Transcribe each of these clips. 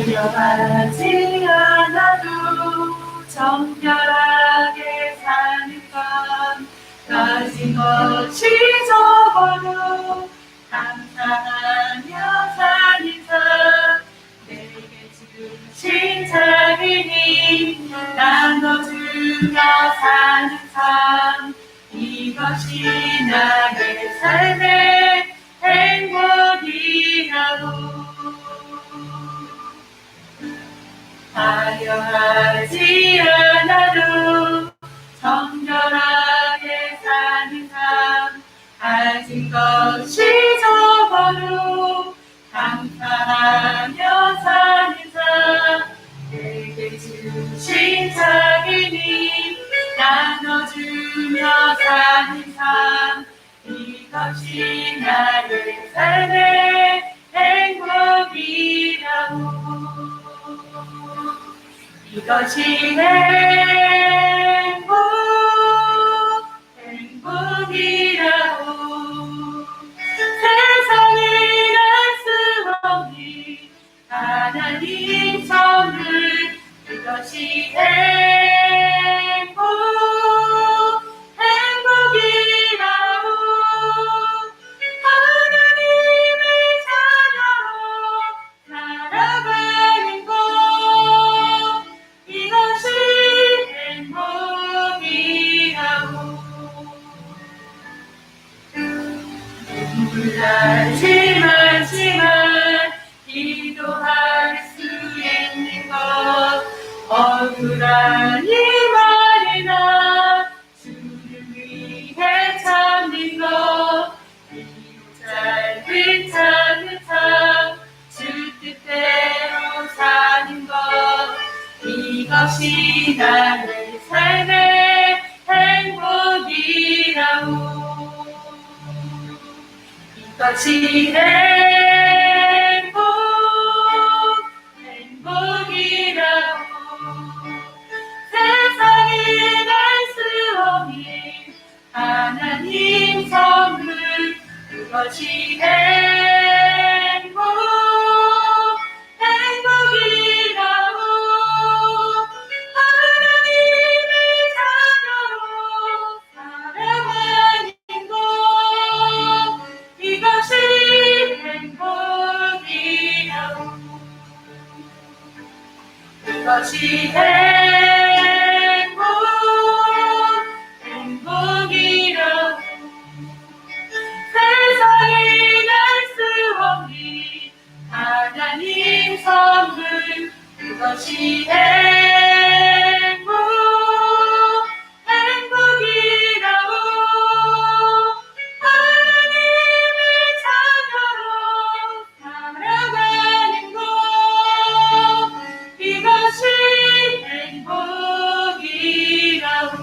두려워하지 않아도 정결하게 사는 것 가진 것이 적어도 감사하며 사는 삶 내게 주신 자비니 나눠주며 사는 삶 이것이 나의 삶의 행복이라고 화려하지 않아도 정결하게 사는 삶 가진 것이 적어도 감사하며 사는 삶 내게 주신 자비니 나눠주며 사는 삶 이것이 나의 삶의 행복이라고 이것이 행복이라고 세상에 알 수 없는 하나님 선물 이것이 행복이라고 하나님의 자녀로 살아가는 것 이것이 행복이라고 눈물 나지 않지만 기도할 수 있는 것 억울한 이 말이나 주를 위해 참는 것 비록 짧은 삶 주 뜻대로 사는 것 이것이 나의 삶의 행복이라고 이것이 행복이라고 세상에 알 수 없는 하나님 선물 그것이 행복이라고 하나님의 자녀로 살아가는 것 이것이 행복이라고 이것이 행복이라고 세상에 알 수 없는 하나님 선물 그것이 행복이라고 하나님의 자녀로 살아가는 것 이것이 행복이라고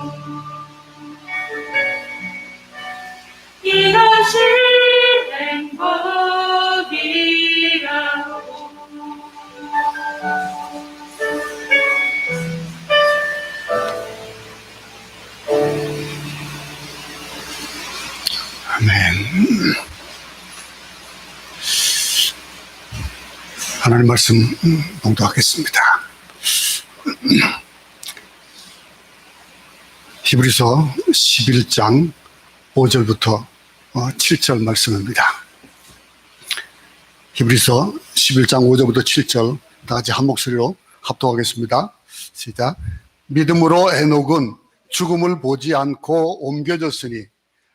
이것이 행복이라고 아멘. 하나님 말씀 봉독하겠습니다. 히브리서 11장 5절부터 7절 말씀입니다. 히브리서 11장 5절부터 7절 다 같이 한 목소리로 합독하겠습니다. 시작. 믿음으로 에녹은 죽음을 보지 않고 옮겨졌으니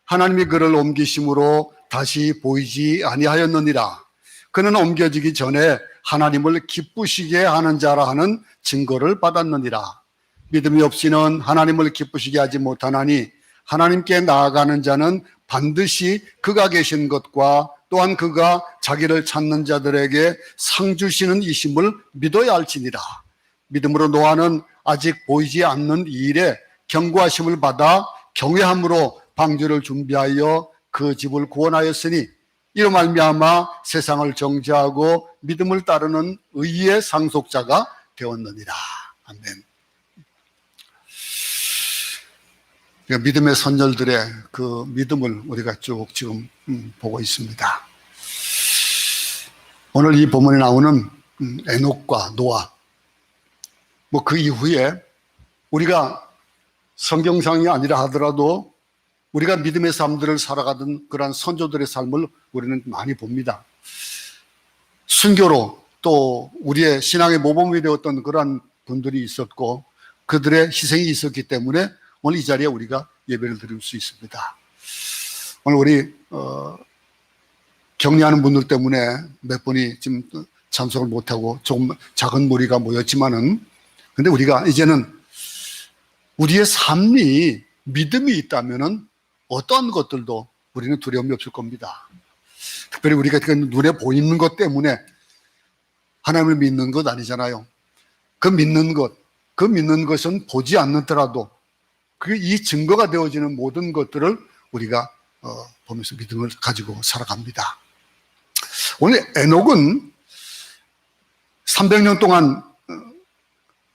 하나님이 그를 옮기심으로 다시 보이지 아니하였느니라. 그는 옮겨지기 전에 하나님을 기쁘시게 하는 자라 하는 증거를 받았느니라. 믿음이 없이는 하나님을 기쁘시게 하지 못하나니 하나님께 나아가는 자는 반드시 그가 계신 것과 또한 그가 자기를 찾는 자들에게 상 주시는 이심을 믿어야 할지니라. 믿음으로 노아는 아직 보이지 않는 이 일에 경고하심을 받아 경외함으로 방주를 준비하여 그 집을 구원하였으니 이로 말미암아 세상을 정죄하고 믿음을 따르는 의의 상속자가 되었느니라. 아멘. 믿음의 선열들의 그 믿음을 우리가 쭉 지금 보고 있습니다. 오늘 이 본문에 나오는 에녹과 노아, 뭐 그 이후에 우리가 성경상이 아니라 하더라도 우리가 믿음의 삶들을 살아가던 그러한 선조들의 삶을 우리는 많이 봅니다. 순교로 또 우리의 신앙의 모범이 되었던 그러한 분들이 있었고 그들의 희생이 있었기 때문에 오늘 이 자리에 우리가 예배를 드릴 수 있습니다. 오늘 우리 격려하는 분들 때문에 몇 분이 지금 참석을 못하고 조금 작은 무리가 모였지만은 근데 우리가 이제는 우리의 삶이 믿음이 있다면은 어떠한 것들도 우리는 두려움이 없을 겁니다. 특별히 우리가 눈에 보이는 것 때문에 하나님을 믿는 것 아니잖아요. 그 믿는 것은 보지 않더라도 그 이 증거가 되어지는 모든 것들을 우리가 보면서 믿음을 가지고 살아갑니다. 오늘 에녹은 300년 동안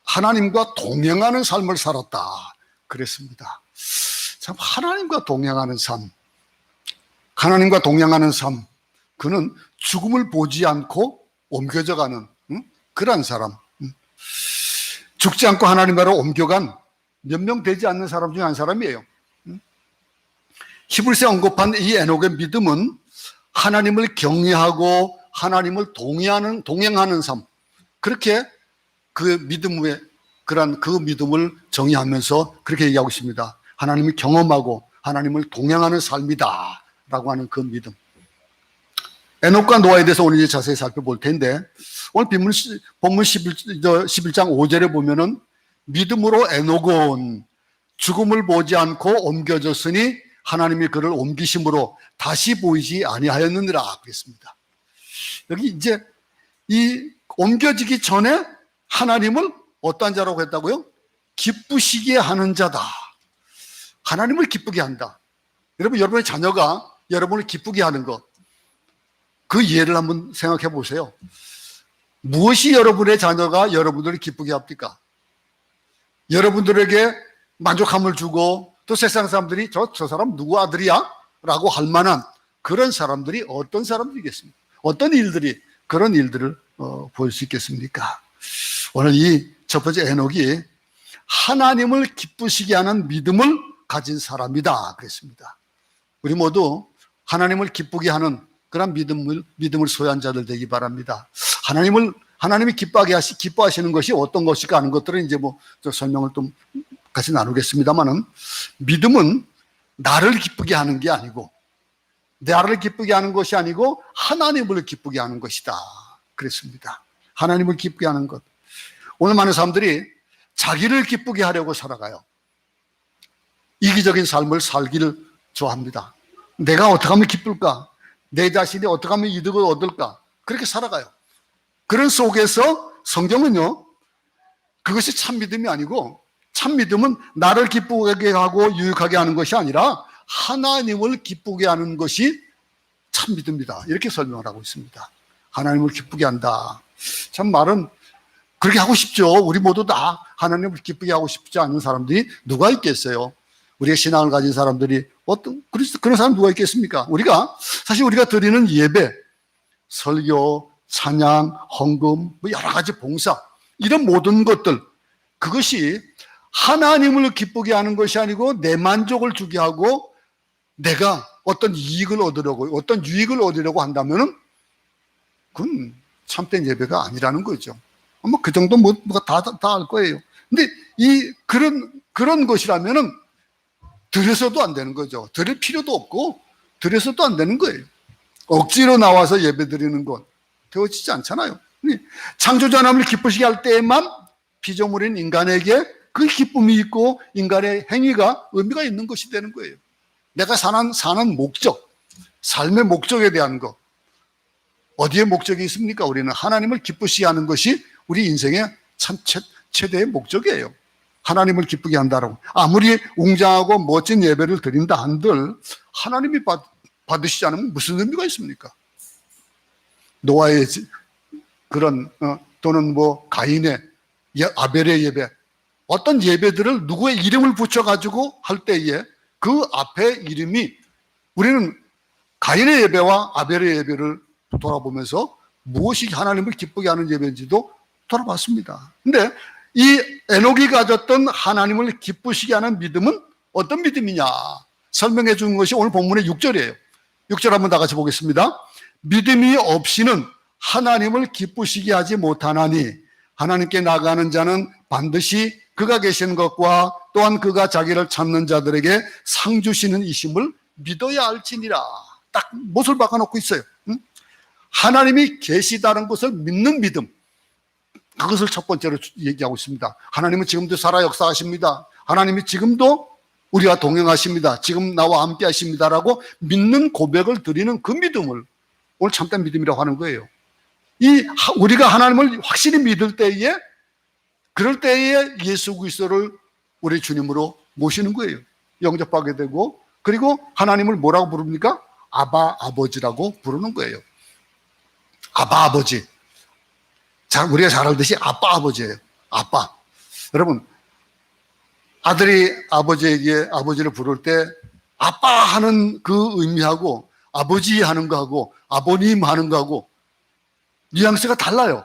하나님과 동행하는 삶을 살았다 그랬습니다. 참 하나님과 동행하는 삶, 하나님과 동행하는 삶, 그는 죽음을 보지 않고 옮겨져가는 그러한 사람, 죽지 않고 하나님과로 옮겨간 몇 명 되지 않는 사람 중에 한 사람이에요. 히브리서에 언급한 이 에녹의 믿음은 하나님을 경외하고 하나님을 동행하는 삶, 그렇게 그 믿음의 그러한 그 믿음을 정의하면서 그렇게 얘기하고 있습니다. 하나님을 경험하고 하나님을 동행하는 삶이다 라고 하는 그 믿음. 에녹과 노아에 대해서 오늘 이제 자세히 살펴볼 텐데 오늘 본문 11장 5절에 보면은 믿음으로 에녹은 죽음을 보지 않고 옮겨졌으니 하나님이 그를 옮기심으로 다시 보이지 아니하였느니라 그랬습니다. 여기 이제 이 옮겨지기 전에 하나님을 어떠한 자라고 했다고요? 기쁘시게 하는 자다. 하나님을 기쁘게 한다. 여러분, 여러분의 자녀가 여러분을 기쁘게 하는 것, 그 이해를 한번 생각해 보세요. 무엇이 여러분의 자녀가 여러분들을 기쁘게 합니까? 여러분들에게 만족함을 주고 또 세상 사람들이 저 사람 누구 아들이야? 라고 할 만한 그런 사람들이 어떤 사람들이겠습니까? 어떤 일들이 그런 일들을 보일 수 있겠습니까? 오늘 이 첫 번째 에녹이 하나님을 기쁘시게 하는 믿음을 가진 사람이다 그랬습니다. 우리 모두 하나님을 기쁘게 하는 그런 믿음을 소유한 자들 되기 바랍니다. 하나님이 기뻐하시는 것이 어떤 것일까 하는 것들은 이제 설명을 좀 같이 나누겠습니다만은 믿음은 나를 기쁘게 하는 게 아니고 나를 기쁘게 하는 것이 아니고 하나님을 기쁘게 하는 것이다 그랬습니다. 하나님을 기쁘게 하는 것. 오늘 많은 사람들이 자기를 기쁘게 하려고 살아가요. 이기적인 삶을 살기를 좋아합니다. 내가 어떻게 하면 기쁠까? 내 자신이 어떻게 하면 이득을 얻을까? 그렇게 살아가요. 그런 속에서 성경은요, 그것이 참 믿음이 아니고 참 믿음은 나를 기쁘게 하고 유익하게 하는 것이 아니라 하나님을 기쁘게 하는 것이 참 믿음이다. 이렇게 설명을 하고 있습니다. 하나님을 기쁘게 한다. 참 말은 그렇게 하고 싶죠. 우리 모두 다 하나님을 기쁘게 하고 싶지 않은 사람들이 누가 있겠어요? 우리의 신앙을 가진 사람들이 그런 사람 누가 있겠습니까? 사실 우리가 드리는 예배, 설교, 찬양, 헌금, 여러 가지 봉사, 이런 모든 것들, 그것이 하나님을 기쁘게 하는 것이 아니고 내 만족을 주게 하고 내가 어떤 이익을 얻으려고, 어떤 유익을 얻으려고 한다면은 그건 참된 예배가 아니라는 거죠. 그 정도 다 알 거예요. 근데 그런 것이라면은 드려서도 안 되는 거죠. 드릴 필요도 없고 드려서도 안 되는 거예요. 억지로 나와서 예배 드리는 건 되어지지 않잖아요. 창조자 하나님을 기쁘시게 할 때에만 피조물인 인간에게 그 기쁨이 있고 인간의 행위가 의미가 있는 것이 되는 거예요. 내가 사는 목적, 삶의 목적에 대한 것. 어디에 목적이 있습니까? 우리는 하나님을 기쁘시게 하는 것이 우리 인생의 참 최대의 목적이에요. 하나님을 기쁘게 한다라고. 아무리 웅장하고 멋진 예배를 드린다 한들 하나님이 받으시지 않으면 무슨 의미가 있습니까? 노아의 그런 또는 가인의 아벨의 예배, 어떤 예배들을 누구의 이름을 붙여가지고 할 때에 그 앞에 이름이, 우리는 가인의 예배와 아벨의 예배를 돌아보면서 무엇이 하나님을 기쁘게 하는 예배인지도 돌아봤습니다. 근데 이 에녹이 가졌던 하나님을 기쁘시게 하는 믿음은 어떤 믿음이냐 설명해 주는 것이 오늘 본문의 6절이에요. 6절 한번 다 같이 보겠습니다. 믿음이 없이는 하나님을 기쁘시게 하지 못하나니 하나님께 나가는 자는 반드시 그가 계시는 것과 또한 그가 자기를 찾는 자들에게 상 주시는 이심을 믿어야 할지니라. 딱 못을 박아놓고 있어요. 하나님이 계시다는 것을 믿는 믿음, 그것을 첫 번째로 얘기하고 있습니다. 하나님은 지금도 살아 역사하십니다. 하나님이 지금도 우리와 동행하십니다. 지금 나와 함께 하십니다라고 믿는 고백을 드리는 그 믿음을 오늘 참된 믿음이라고 하는 거예요. 우리가 하나님을 확실히 믿을 때에, 그럴 때에 예수 그리스도를 우리 주님으로 모시는 거예요. 영접하게 되고, 그리고 하나님을 뭐라고 부릅니까? 아바 아버지라고 부르는 거예요. 아바 아버지. 우리가 잘 알듯이 아빠 아버지예요. 아빠. 여러분, 아들이 아버지에게 아버지를 부를 때 아빠 하는 그 의미하고 아버지 하는 거하고 아버님 하는 거하고 뉘앙스가 달라요.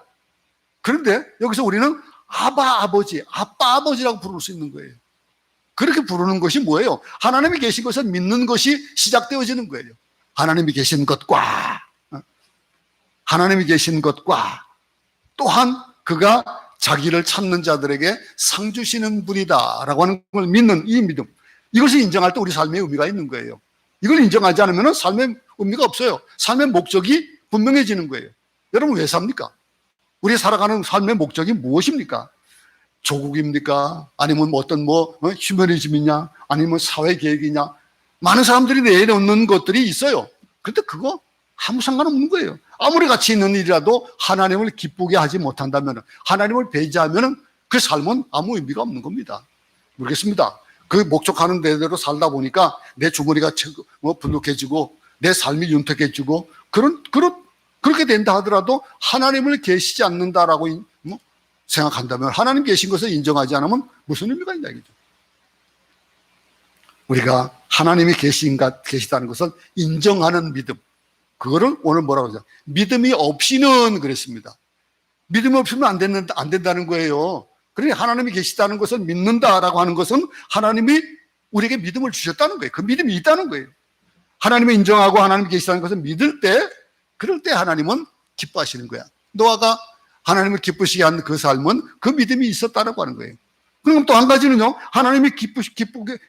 그런데 여기서 우리는 아바 아버지, 아빠 아버지라고 부를 수 있는 거예요. 그렇게 부르는 것이 뭐예요? 하나님이 계신 것을 믿는 것이 시작되어지는 거예요. 하나님이 계신 것과 하나님이 계신 것과 또한 그가 자기를 찾는 자들에게 상 주시는 분이다 라고 하는 걸 믿는 이 믿음, 이것을 인정할 때 우리 삶에 의미가 있는 거예요. 이걸 인정하지 않으면 삶에 의미가 없어요. 삶의 목적이 분명해지는 거예요. 여러분 왜 삽니까? 우리 살아가는 삶의 목적이 무엇입니까? 조국입니까? 아니면 어떤 휴머니즘이냐? 아니면 사회계획이냐? 많은 사람들이 내놓는 것들이 있어요. 그런데 그거 아무 상관없는 거예요. 아무리 가치 있는 일이라도 하나님을 기쁘게 하지 못한다면, 하나님을 배제하면 그 삶은 아무 의미가 없는 겁니다. 모르겠습니다. 그 목적하는 대로 살다 보니까 내 주머니가 분룩해지고 내 삶이 윤택해지고 그렇게 된다 하더라도 하나님을 계시지 않는다라고 생각한다면, 하나님 계신 것을 인정하지 않으면 무슨 의미가 있냐 이거죠. 우리가 하나님이 계시다는 것을 인정하는 믿음, 그거를 오늘 뭐라고 하죠? 믿음이 없이는 그랬습니다. 믿음이 없으면 안 된다는 거예요. 그러니 하나님이 계시다는 것을 믿는다라고 하는 것은 하나님이 우리에게 믿음을 주셨다는 거예요. 그 믿음이 있다는 거예요. 하나님을 인정하고 하나님이 계시다는 것을 믿을 때, 그럴 때 하나님은 기뻐하시는 거야. 노아가 하나님을 기쁘시게 한 그 삶은 그 믿음이 있었다라고 하는 거예요. 그럼 또 한 가지는요, 하나님이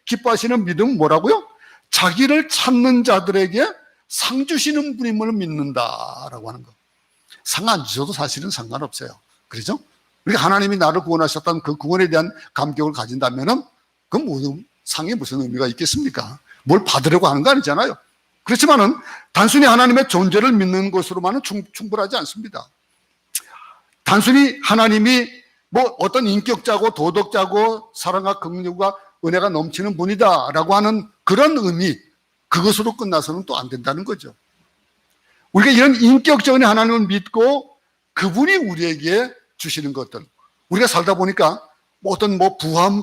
기뻐하시는 믿음은 뭐라고요? 자기를 찾는 자들에게 상 주시는 분임을 믿는다라고 하는 거. 상 안 주셔도 사실은 상관없어요. 그렇죠? 그러니까 하나님이 나를 구원하셨다는 그 구원에 대한 감격을 가진다면은 그 상이 무슨 의미가 있겠습니까? 뭘 받으려고 하는 거 아니잖아요. 그렇지만은 단순히 하나님의 존재를 믿는 것으로만은 충분하지 않습니다. 단순히 하나님이 어떤 인격자고 도덕자고 사랑과 긍휼과 은혜가 넘치는 분이다라고 하는 그런 의미, 그것으로 끝나서는 또 안 된다는 거죠. 우리가 이런 인격적인 하나님을 믿고 그분이 우리에게 주시는 것들, 우리가 살다 보니까 어떤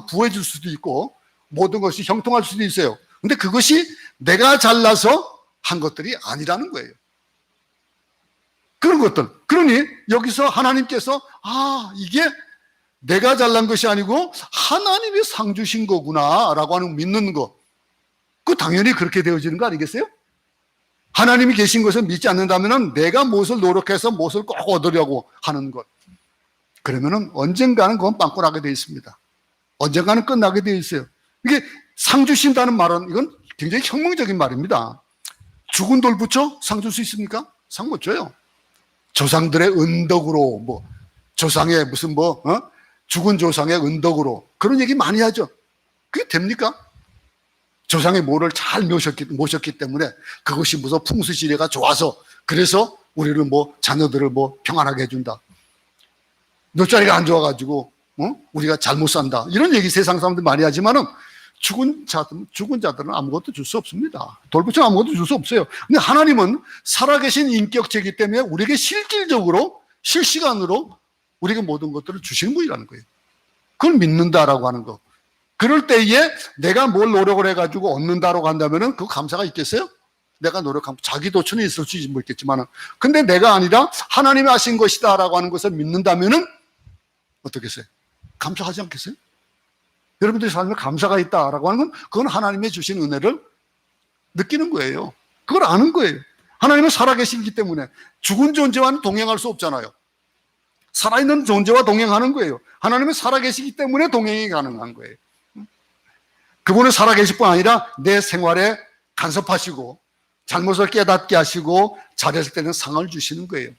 부해줄 수도 있고 모든 것이 형통할 수도 있어요. 근데 그것이 내가 잘나서 한 것들이 아니라는 거예요. 그런 것들. 그러니 여기서 하나님께서 이게 내가 잘난 것이 아니고 하나님이 상 주신 거구나 라고 하는 믿는 거, 그 당연히 그렇게 되어지는 거 아니겠어요? 하나님이 계신 것을 믿지 않는다면 내가 무엇을 노력해서 무엇을 꼭 얻으려고 하는 것, 그러면은 언젠가는 그건 빵꾸나게 되어 있습니다. 언젠가는 끝나게 되어 있어요. 이게 상 주신다는 말은 이건 굉장히 혁명적인 말입니다. 죽은 돌 붙여 상 줄 수 있습니까? 상 못 줘요. 조상들의 은덕으로 조상의 죽은 조상의 은덕으로 그런 얘기 많이 하죠. 그게 됩니까? 조상의 모를 잘 모셨기 때문에 그것이 무슨 풍수지리가 좋아서 그래서 우리를 자녀들을 평안하게 해준다. 돛자리가 안 좋아가지고 우리가 잘못 산다. 이런 얘기 세상 사람들 많이 하지만은 죽은 자들은 아무것도 줄 수 없습니다. 돌붙여 아무것도 줄 수 없어요. 근데 하나님은 살아계신 인격체이기 때문에 우리에게 실질적으로 실시간으로 우리에게 모든 것들을 주시는 분이라는 거예요. 그걸 믿는다라고 하는 거. 그럴 때에 내가 뭘 노력을 해가지고 얻는다라고 한다면은 그 감사가 있겠어요? 내가 노력하면 자기 도천에 있을 수 있겠지만, 근데 내가 아니라 하나님이 하신 것이다 라고 하는 것을 믿는다면은 어떻겠어요? 감사하지 않겠어요? 여러분들의 삶에 감사가 있다라고 하는 건 그건 하나님의 주신 은혜를 느끼는 거예요. 그걸 아는 거예요. 하나님은 살아계시기 때문에 죽은 존재와는 동행할 수 없잖아요. 살아있는 존재와 동행하는 거예요. 하나님은 살아계시기 때문에 동행이 가능한 거예요. 그분은 살아계실 뿐 아니라 내 생활에 간섭하시고 잘못을 깨닫게 하시고 잘했을 때는 상을 주시는 거예요.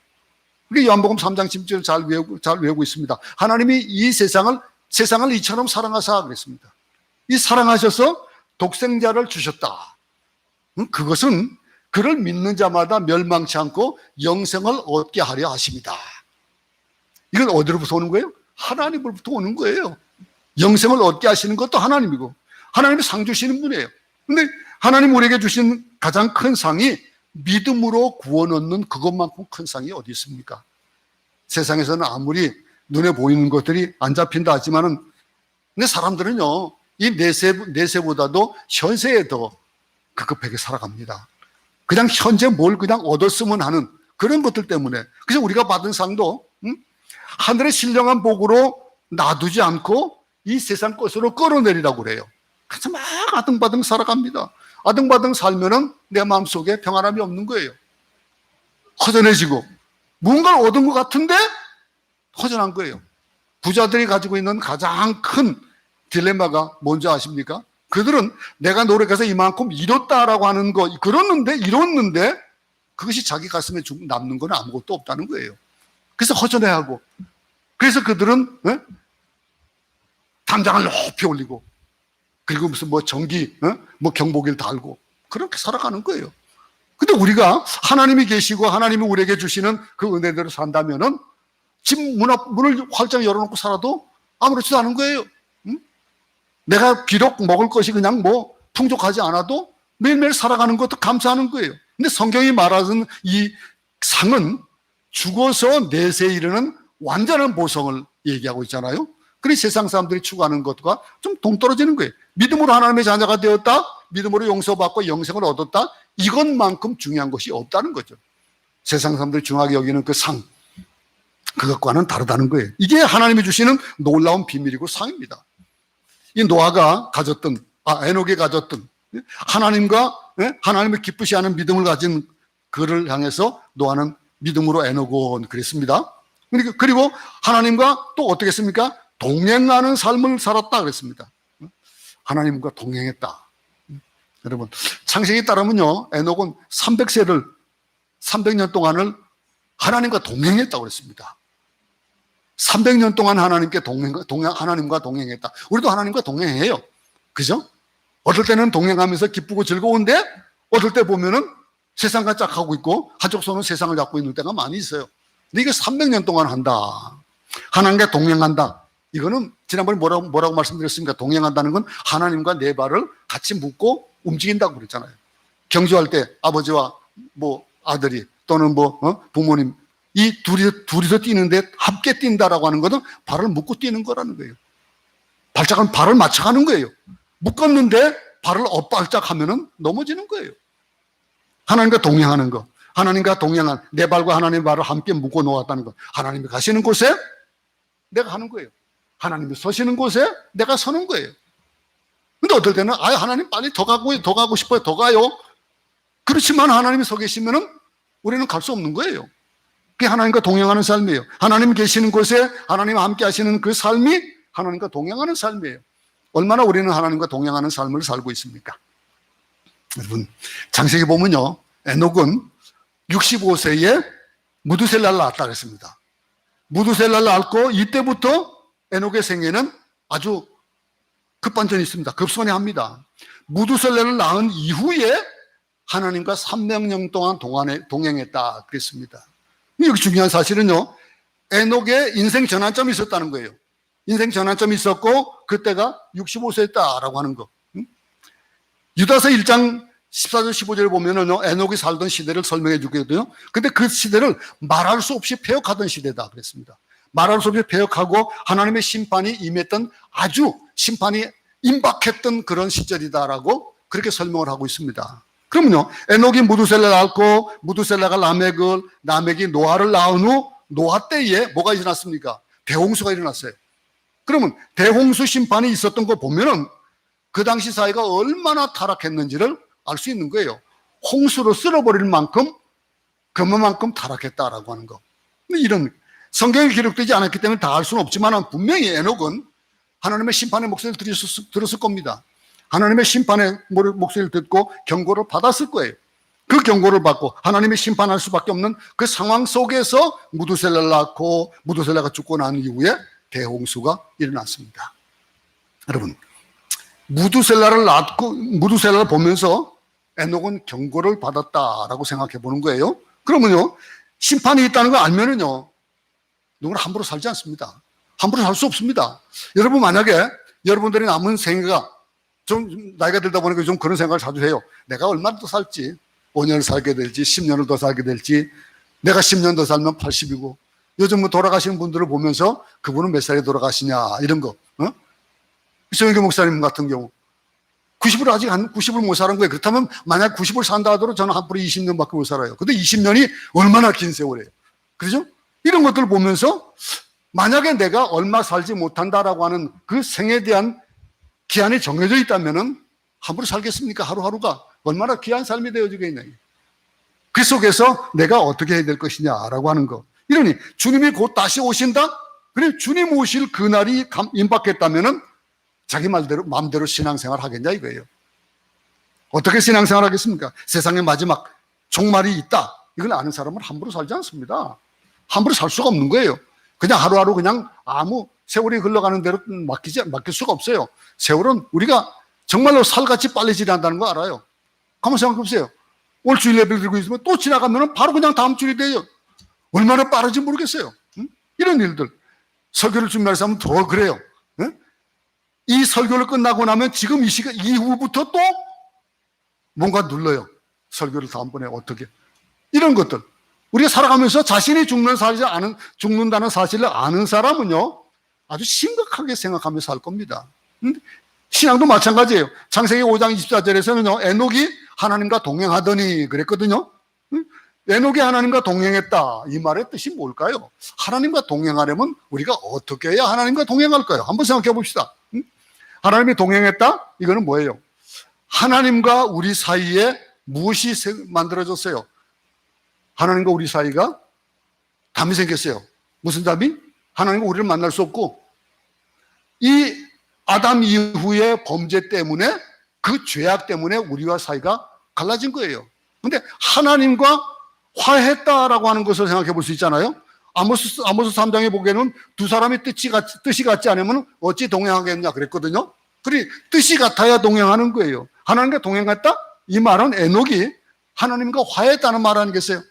우리 요한복음 3장 10절 잘 외우고 있습니다. 하나님이 이 세상을 이처럼 사랑하사 그랬습니다. 이 사랑하셔서 독생자를 주셨다. 그것은 그를 믿는 자마다 멸망치 않고 영생을 얻게 하려 하십니다. 이건 어디로부터 오는 거예요? 하나님으로부터 오는 거예요. 영생을 얻게 하시는 것도 하나님이고 하나님이 상 주시는 분이에요. 근데 하나님 우리에게 주신 가장 큰 상이 믿음으로 구원 얻는 그것만큼 큰 상이 어디 있습니까? 세상에서는 아무리 눈에 보이는 것들이 안 잡힌다 하지만은, 근데 사람들은요, 이 내세보다도 현세에 더 급급하게 살아갑니다. 그냥 현재 뭘 그냥 얻었으면 하는 그런 것들 때문에. 그래서 우리가 받은 상도 하늘의 신령한 복으로 놔두지 않고 이 세상 것으로 끌어내리라고 그래요. 그래서 막 아등바등 살아갑니다. 아등바등 살면은 내 마음속에 평안함이 없는 거예요. 허전해지고 뭔가를 얻은 것 같은데 허전한 거예요. 부자들이 가지고 있는 가장 큰 딜레마가 뭔지 아십니까? 그들은 내가 노력해서 이만큼 이뤘다라고 하는 거, 이뤘는데 그것이 자기 가슴에 남는 건 아무것도 없다는 거예요. 그래서 허전해하고, 그래서 그들은 담장을 높이 올리고, 그리고 무슨 전기, 경보기를 달고 그렇게 살아가는 거예요. 근데 우리가 하나님이 계시고 하나님이 우리에게 주시는 그 은혜대로 산다면은 집 문을 활짝 열어놓고 살아도 아무렇지도 않은 거예요. 내가 비록 먹을 것이 그냥 풍족하지 않아도 매일매일 살아가는 것도 감사하는 거예요. 근데 성경이 말하는 이 상은 죽어서 내세에 이르는 완전한 보성을 얘기하고 있잖아요. 그래 세상 사람들이 추구하는 것과 좀 동떨어지는 거예요. 믿음으로 하나님의 자녀가 되었다, 믿음으로 용서받고 영생을 얻었다, 이것만큼 중요한 것이 없다는 거죠. 세상 사람들이 중요하게 여기는 그 상, 그것과는 다르다는 거예요. 이게 하나님이 주시는 놀라운 비밀이고 상입니다. 이 노아가 가졌던, 에녹이 가졌던 하나님을 기쁘시 하는 믿음을 가진 그를 향해서 노아는 믿음으로 에녹은 그랬습니다. 그리고 하나님과 또 어떻게 했습니까? 동행하는 삶을 살았다 그랬습니다. 하나님과 동행했다. 여러분, 창세기에 따르면요, 에녹은 300년 동안을 하나님과 동행했다고 그랬습니다. 300년 동안 하나님과 동행했다. 우리도 하나님과 동행해요. 그죠? 어떨 때는 동행하면서 기쁘고 즐거운데, 어떨 때 보면은 세상과 짝하고 있고, 한쪽 손은 세상을 잡고 있는 때가 많이 있어요. 근데 이게 300년 동안 한다. 하나님과 동행한다. 이거는 지난번에 뭐라고 말씀드렸습니까? 동행한다는 건 하나님과 내 발을 같이 묶고 움직인다고 그랬잖아요. 경주할 때 아버지와 아들이 또는 부모님, 이 둘이서 뛰는데 함께 뛴다라고 하는 것은 발을 묶고 뛰는 거라는 거예요. 발짝은 발을 맞춰가는 거예요. 묶었는데 발을 엇발짝 하면은 넘어지는 거예요. 하나님과 동행하는 거. 하나님과 동행한 내 발과 하나님의 발을 함께 묶어 놓았다는 거. 하나님이 가시는 곳에 내가 하는 거예요. 하나님이 서시는 곳에 내가 서는 거예요. 근데 어떨 때는 하나님 빨리 더 가고 싶어요. 더 가요. 그렇지만 하나님이 서 계시면은 우리는 갈 수 없는 거예요. 그게 하나님과 동행하는 삶이에요. 하나님 계시는 곳에 하나님과 함께 하시는 그 삶이 하나님과 동행하는 삶이에요. 얼마나 우리는 하나님과 동행하는 삶을 살고 있습니까? 여러분, 창세기 보면요, 에녹은 65세에 무두셀라를 낳았다 그랬습니다. 무두셀라를 낳고 이때부터 에녹의 생애는 아주 급반전이 있습니다. 급선회 합니다. 무두셀라를 낳은 이후에 하나님과 300년 동안 동행했다 그랬습니다. 여기 중요한 사실은요, 에녹의 인생 전환점이 있었다는 거예요. 인생 전환점이 있었고 그때가 65세였다라고 하는 거. 유다서 1장 14절 15절을 보면은 에녹이 살던 시대를 설명해 주거든요. 근데 그 시대를 말할 수 없이 폐역하던 시대다 그랬습니다. 말할 수 없이 폐역하고 하나님의 심판이 임했던, 아주 심판이 임박했던 그런 시절이다라고 그렇게 설명을 하고 있습니다. 그러면요, 에녹이 무두셀라를 낳고 무두셀라가 라멕을, 라멕이 노아를 낳은 후 노아 때에 뭐가 일어났습니까? 대홍수가 일어났어요. 그러면 대홍수 심판이 있었던 거 보면은 그 당시 사회가 얼마나 타락했는지를 알 수 있는 거예요. 홍수로 쓸어버릴 만큼 그만큼 타락했다라고 하는 거. 이런 성경에 기록되지 않았기 때문에 다 알 수는 없지만 분명히 에녹은 하나님의 심판의 목소리를 들었을 겁니다. 하나님의 심판의 목소리를 듣고 경고를 받았을 거예요. 그 경고를 받고 하나님의 심판할 수밖에 없는 그 상황 속에서 무두셀라를 낳고 무두셀라가 죽고 난 이후에 대홍수가 일어났습니다. 여러분, 무두셀라를 낳고 무두셀라를 보면서 에녹은 경고를 받았다라고 생각해 보는 거예요. 그러면요, 심판이 있다는 걸 알면은요, 누구나 함부로 살지 않습니다. 함부로 살 수 없습니다. 여러분, 만약에 여러분들이 남은 생애가 좀 나이가 들다 보니까 좀 그런 생각을 자주 해요. 내가 얼마나 더 살지? 5년을 살게 될지 10년을 더 살게 될지, 내가 10년 더 살면 80이고 요즘 뭐 돌아가시는 분들을 보면서 그분은 몇 살에 돌아가시냐 이런 거. 이성규 목사님 같은 경우 90을 아직 90을 못 사는 거예요. 그렇다면 만약 90을 산다 하더라도 저는 앞으로 20년밖에 못 살아요. 근데 20년이 얼마나 긴 세월이에요. 그렇죠? 이런 것들을 보면서 만약에 내가 얼마 살지 못한다라고 하는 그 생에 대한 기한이 정해져 있다면은 함부로 살겠습니까? 하루하루가 얼마나 귀한 삶이 되어지겠냐. 그 속에서 내가 어떻게 해야 될 것이냐라고 하는 거. 이러니 주님이 곧 다시 오신다? 그래, 주님 오실 그날이 임박했다면은 자기 마음대로 신앙생활 하겠냐 이거예요. 어떻게 신앙생활 하겠습니까? 세상의 마지막 종말이 있다. 이걸 아는 사람은 함부로 살지 않습니다. 함부로 살 수가 없는 거예요. 그냥 하루하루 그냥 아무 세월이 흘러가는 대로 맡길 수가 없어요. 세월은 우리가 정말로 살같이 빨리 지나간다는 거 알아요. 가만 생각해 보세요. 오늘 주일 예배를 드리고 있으면 또 지나가면 바로 그냥 다음 주일이 돼요. 얼마나 빠른지 모르겠어요. 이런 일들. 설교를 준비할 사람은 더 그래요. 이 설교를 끝나고 나면 지금 이 시간 이후부터 또 뭔가 눌러요. 설교를 다음번에 어떻게. 이런 것들. 우리가 살아가면서 자신이 죽는다는 사실을 아는 사람은요, 아주 심각하게 생각하며 살 겁니다. 신앙도 마찬가지예요. 창세기 5장 24절에서는요, 에녹이 하나님과 동행하더니 그랬거든요. 에녹이 하나님과 동행했다. 이 말의 뜻이 뭘까요? 하나님과 동행하려면 우리가 어떻게 해야 하나님과 동행할까요? 한번 생각해 봅시다. 하나님이 동행했다? 이거는 뭐예요? 하나님과 우리 사이에 무엇이 만들어졌어요? 하나님과 우리 사이가 담이 생겼어요. 무슨 담이? 하나님과 우리를 만날 수 없고, 이 아담 이후의 범죄 때문에, 그 죄악 때문에 우리와 사이가 갈라진 거예요. 근데 하나님과 화해했다라고 하는 것을 생각해 볼 수 있잖아요. 아모스 3장에 보기에는 두 사람이 뜻이 같지 않으면 어찌 동행하겠냐 그랬거든요. 그리 뜻이 같아야 동행하는 거예요. 하나님과 동행했다? 이 말은 에녹이 하나님과 화해했다는 말 아니겠어요?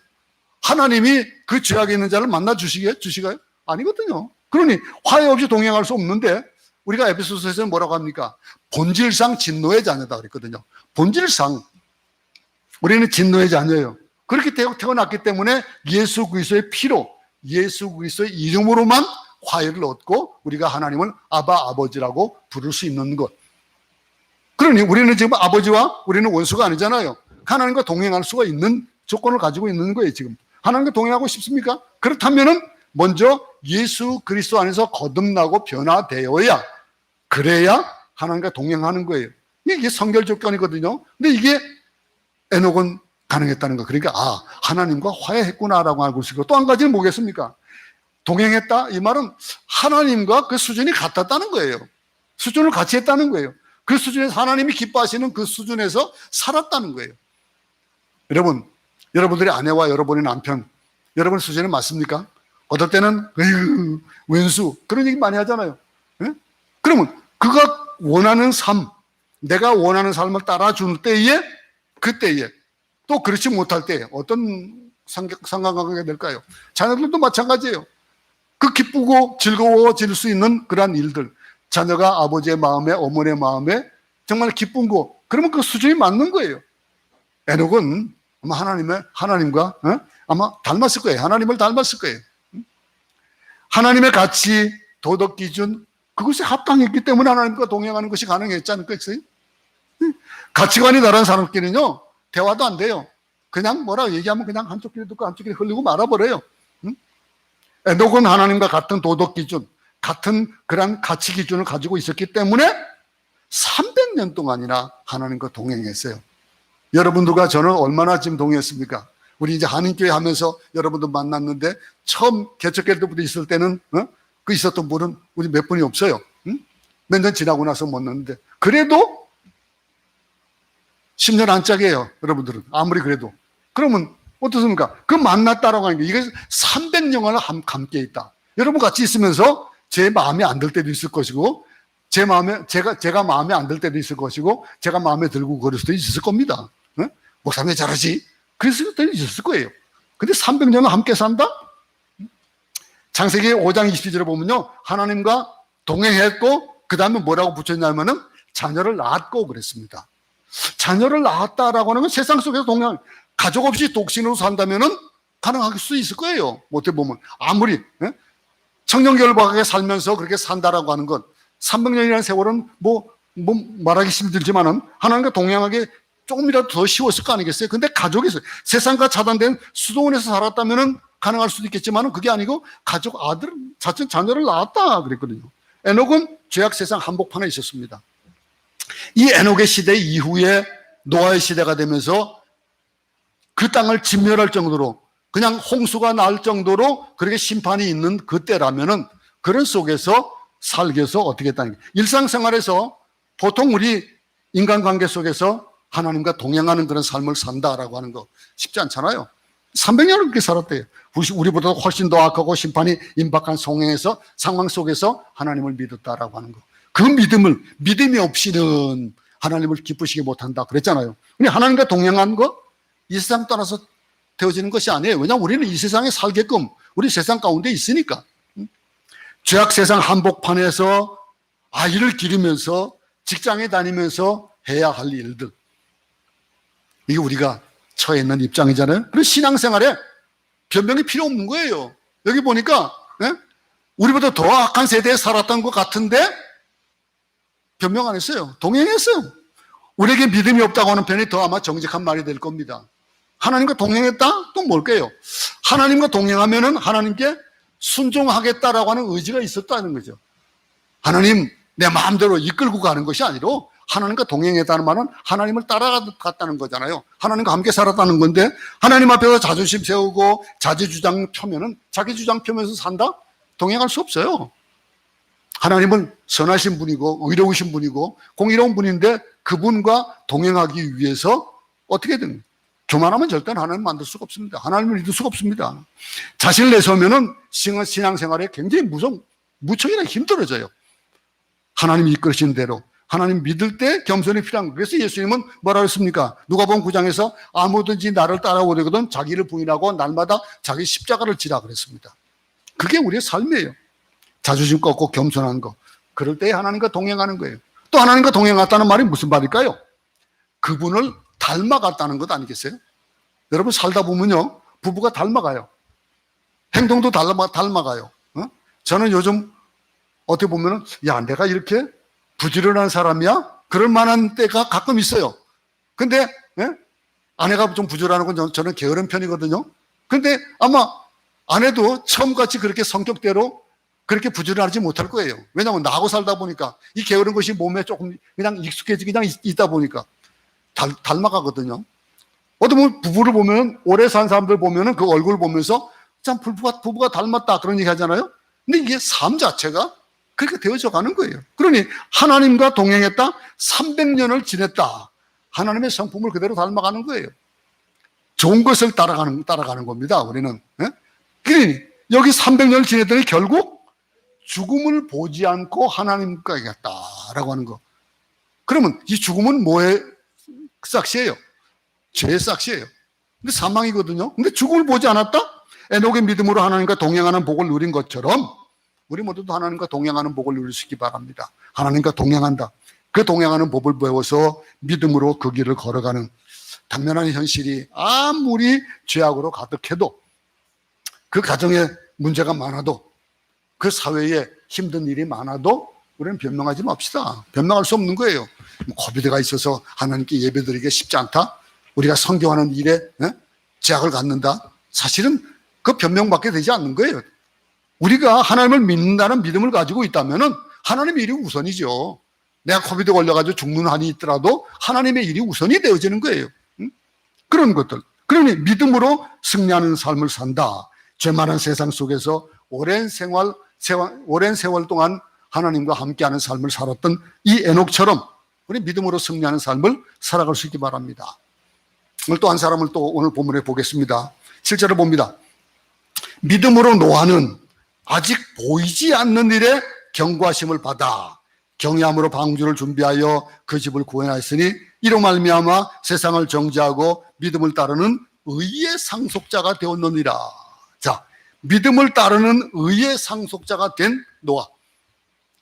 하나님이 그 죄악에 있는 자를 만나 주시가요? 아니거든요. 그러니 화해 없이 동행할 수 없는데, 우리가 에베소서에서는 뭐라고 합니까? 본질상 진노의 자녀다 그랬거든요. 본질상 우리는 진노의 자녀예요. 그렇게 태어났기 때문에 예수 그리스도의 피로, 예수 그리스도의 이름으로만 화해를 얻고 우리가 하나님을 아버지라고 부를 수 있는 것. 그러니 우리는 지금 아버지와 우리는 원수가 아니잖아요. 하나님과 동행할 수가 있는 조건을 가지고 있는 거예요. 지금 하나님과 동행하고 싶습니까? 그렇다면은 먼저 예수 그리스도 안에서 거듭나고 변화되어야, 그래야 하나님과 동행하는 거예요. 이게 성결 조건이거든요. 근데 이게 에녹은 가능했다는 거. 그러니까 하나님과 화해했구나라고 알고 있고, 또 한 가지는 뭐겠습니까? 동행했다? 이 말은 하나님과 그 수준이 같았다는 거예요. 수준을 같이 했다는 거예요. 그 수준에서 하나님이 기뻐하시는 그 수준에서 살았다는 거예요. 여러분들의 아내와 여러분의 남편, 여러분 수준에 맞습니까? 어떨 때는 왼수 그런 얘기 많이 하잖아요. 그러면 그가 원하는 삶, 내가 원하는 삶을 따라줄 때에, 그때에, 또 그렇지 못할 때 어떤 상관관계가 될까요? 자녀들도 마찬가지예요. 그 기쁘고 즐거워질 수 있는 그러한 일들, 자녀가 아버지의 마음에, 어머니의 마음에 정말 기쁜 거, 그러면 그 수준이 맞는 거예요. 에녹은 아마 하나님과 아마 닮았을 거예요. 하나님을 닮았을 거예요. 하나님의 가치, 도덕 기준, 그것이 합당했기 때문에 하나님과 동행하는 것이 가능했지 않을까요? 가치관이 다른 사람끼리는요, 대화도 안 돼요. 그냥 뭐라 얘기하면 그냥 한쪽 귀로 듣고 한쪽 귀로 흘리고 말아버려요. 응? 에녹은 하나님과 같은 도덕 기준, 같은 그런 가치 기준을 가지고 있었기 때문에 300년 동안이나 하나님과 동행했어요. 여러분들과 저는 얼마나 지금 동행했습니까? 우리 이제 한인교회 하면서 여러분들 만났는데 처음 개척할 때부터 있을 때는 그 있었던 분은 우리 몇 분이 없어요. 몇 년 지나고 나서 만났는데 그래도 10년 안짝이에요. 여러분들은 아무리 그래도. 그러면 어떻습니까? 그 만났다라고 하는 게 이게 300년을 함께 있다. 여러분 같이 있으면서 제 마음에 안 들 때도 있을 것이고 제 마음에 제가 마음에 안 들 때도 있을 것이고 제가 마음에 들고 그럴 수도 있을 겁니다. 목사님 잘하지? 그랬을 때도 있었을 거예요. 근데 300년을 함께 산다? 창세기 5장 22절에 보면요. 하나님과 동행했고 그 다음에 뭐라고 붙였냐면은 자녀를 낳았고 그랬습니다. 자녀를 낳았다라고 하는 건 세상 속에서 동행, 가족 없이 독신으로 산다면은 가능할 수 있을 거예요. 어떻게 보면 아무리 청정결박하게 살면서 그렇게 산다라고 하는 건 300년이라는 세월은 뭐 말하기 힘들지만은 하나님과 동행하게 조금이라도 더 쉬웠을 거 아니겠어요? 근데 가족에서 세상과 차단된 수도원에서 살았다면은 가능할 수도 있겠지만은 그게 아니고 가족 아들, 자녀를 낳았다 그랬거든요. 에녹은 죄악 세상 한복판에 있었습니다. 이 에녹의 시대 이후에 노아의 시대가 되면서 그 땅을 진멸할 정도로 그냥 홍수가 날 정도로 그렇게 심판이 있는 그때라면은 그런 속에서 살기 위해서 어떻게 했다는 게 일상생활에서 보통 우리 인간관계 속에서 하나님과 동행하는 그런 삶을 산다라고 하는 거 쉽지 않잖아요. 300년을 그렇게 살았대요. 우리보다 훨씬 더 악하고 심판이 임박한 상황 속에서 하나님을 믿었다라고 하는 거. 그 믿음이 없이는 하나님을 기쁘시게 못한다 그랬잖아요. 근데 하나님과 동행한 거 이 세상 따라서 되어지는 것이 아니에요. 왜냐하면 우리는 이 세상에 살게끔 우리 세상 가운데 있으니까. 죄악 세상 한복판에서 아이를 기르면서 직장에 다니면서 해야 할 일들. 이게 우리가 처해 있는 입장이잖아요. 그래서 신앙생활에 변명이 필요 없는 거예요. 여기 보니까 우리보다 더 악한 세대에 살았던 것 같은데 변명 안 했어요. 동행했어요. 우리에게 믿음이 없다고 하는 편이 더 아마 정직한 말이 될 겁니다. 하나님과 동행했다? 또 뭘까요? 하나님과 동행하면은 하나님께 순종하겠다라고 하는 의지가 있었다는 거죠. 하나님 내 마음대로 이끌고 가는 것이 아니라 하나님과 동행했다는 말은 하나님을 따라갔다는 거잖아요. 하나님과 함께 살았다는 건데 하나님 앞에서 자존심 세우고 자기주장 펴면은 자기 주장 펴면서 산다? 동행할 수 없어요. 하나님은 선하신 분이고 의로우신 분이고 공의로운 분인데 그분과 동행하기 위해서 어떻게든 교만하면 절대 하나님 만들 수가 없습니다. 하나님을 믿을 수가 없습니다. 자신을 내세우면은 신앙생활에 굉장히 무척이나 힘들어져요. 하나님이 이끌으신 대로 하나님 믿을 때 겸손이 필요한 거예요. 그래서 예수님은 뭐라고 했습니까? 누가복음 9장에서 아무든지 나를 따라오려거든 자기를 부인하고 날마다 자기 십자가를 지라 그랬습니다. 그게 우리의 삶이에요. 자존심 꺾고 겸손한 거. 그럴 때 하나님과 동행하는 거예요. 또 하나님과 동행했다는 말이 무슨 말일까요? 그분을 닮아갔다는 것 아니겠어요? 여러분 살다 보면요 부부가 닮아가요. 행동도 닮아가요. 저는 요즘 어떻게 보면은 야 내가 이렇게 부지런한 사람이야? 그럴 만한 때가 가끔 있어요. 근데 아내가 좀 부지런한 건 저는 게으른 편이거든요. 근데 아마 아내도 처음같이 그렇게 성격대로 그렇게 부지런하지 못할 거예요. 왜냐하면 나하고 살다 보니까 이 게으른 것이 몸에 조금 그냥 익숙해지고 그냥 있다 보니까 닮아가거든요. 어떤 분 부부를 보면 오래 산 사람들 보면은 그 얼굴 보면서 참 부부가 닮았다 그런 얘기 하잖아요. 근데 이게 삶 자체가 그렇게 되어져 가는 거예요. 그러니 하나님과 동행했다 300년을 지냈다. 하나님의 성품을 그대로 닮아가는 거예요. 좋은 것을 따라가는 겁니다. 우리는. 그러니 여기 300년을 지냈더니 결국 죽음을 보지 않고 하나님과 있겠다라고 하는 거. 그러면 이 죽음은 뭐의 싹시예요? 죄의 싹시예요. 근데 사망이거든요. 근데 죽음을 보지 않았다? 에녹의 믿음으로 하나님과 동행하는 복을 누린 것처럼 우리 모두도 하나님과 동행하는 복을 누릴 수 있기 바랍니다. 하나님과 동행한다. 그 동행하는 법을 배워서 믿음으로 그 길을 걸어가는 당면한 현실이 아무리 죄악으로 가득해도 그 가정에 문제가 많아도 그 사회에 힘든 일이 많아도 우리는 변명하지 맙시다. 변명할 수 없는 거예요. 코비드가 있어서 하나님께 예배드리기가 쉽지 않다? 우리가 선교하는 일에 제약을 갖는다? 사실은 그 변명밖에 되지 않는 거예요. 우리가 하나님을 믿는다는 믿음을 가지고 있다면 하나님의 일이 우선이죠. 내가 코비드 걸려가지고 죽는 한이 있더라도 하나님의 일이 우선이 되어지는 거예요. 그런 것들. 그러니 믿음으로 승리하는 삶을 산다. 죄 많은 세상 속에서 오랜 세월 동안 하나님과 함께하는 삶을 살았던 이 에녹처럼 우리 믿음으로 승리하는 삶을 살아갈 수 있기 바랍니다. 오늘 또 한 사람을 또 오늘 본문에 보겠습니다. 7절을 봅니다. 믿음으로 노아는 아직 보이지 않는 일에 경고하심을 받아 경외함으로 방주를 준비하여 그 집을 구원하였으니 이로 말미암아 세상을 정죄하고 믿음을 따르는 의의 상속자가 되었느니라. 자, 믿음을 따르는 의의 상속자가 된 노아.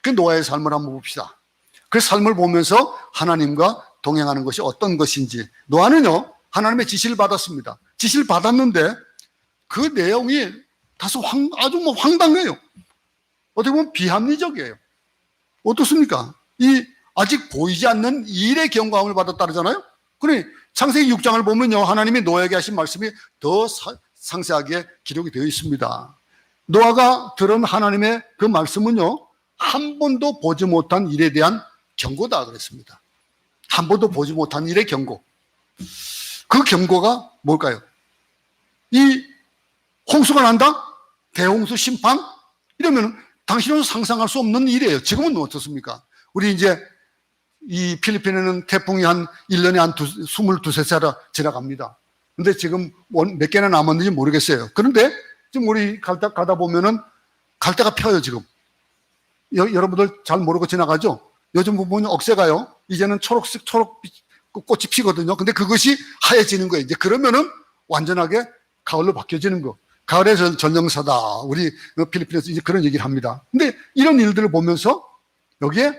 그 노아의 삶을 한번 봅시다. 그 삶을 보면서 하나님과 동행하는 것이 어떤 것인지. 노아는요, 하나님의 지시를 받았습니다. 지시를 받았는데 그 내용이 다소 아주 황당해요. 어떻게 보면 비합리적이에요. 어떻습니까? 이 아직 보이지 않는 일의 경고함을 받았다 그러잖아요. 그러니 창세기 6장을 보면요, 하나님이 노아에게 하신 말씀이 더 상세하게 기록이 되어 있습니다. 노아가 들은 하나님의 그 말씀은요, 한 번도 보지 못한 일에 대한 경고다 그랬습니다. 한 번도 보지 못한 일의 경고. 그 경고가 뭘까요? 이 홍수가 난다? 대홍수 심판? 이러면 당신은 상상할 수 없는 일이에요. 지금은 어떻습니까? 우리 이제 이 필리핀에는 태풍이 한 1년에 한 22세 지나갑니다. 근데 지금 몇 개나 남았는지 모르겠어요. 그런데 지금 우리 가다 보면은 갈대가 펴요, 지금. 여러분들 잘 모르고 지나가죠? 요즘 보면 억새가요, 이제는 초록 꽃이 피거든요. 근데 그것이 하얘지는 거예요. 이제 그러면은 완전하게 가을로 바뀌어지는 거. 가을의 전령사다. 우리 필리핀에서 이제 그런 얘기를 합니다. 근데 이런 일들을 보면서 여기에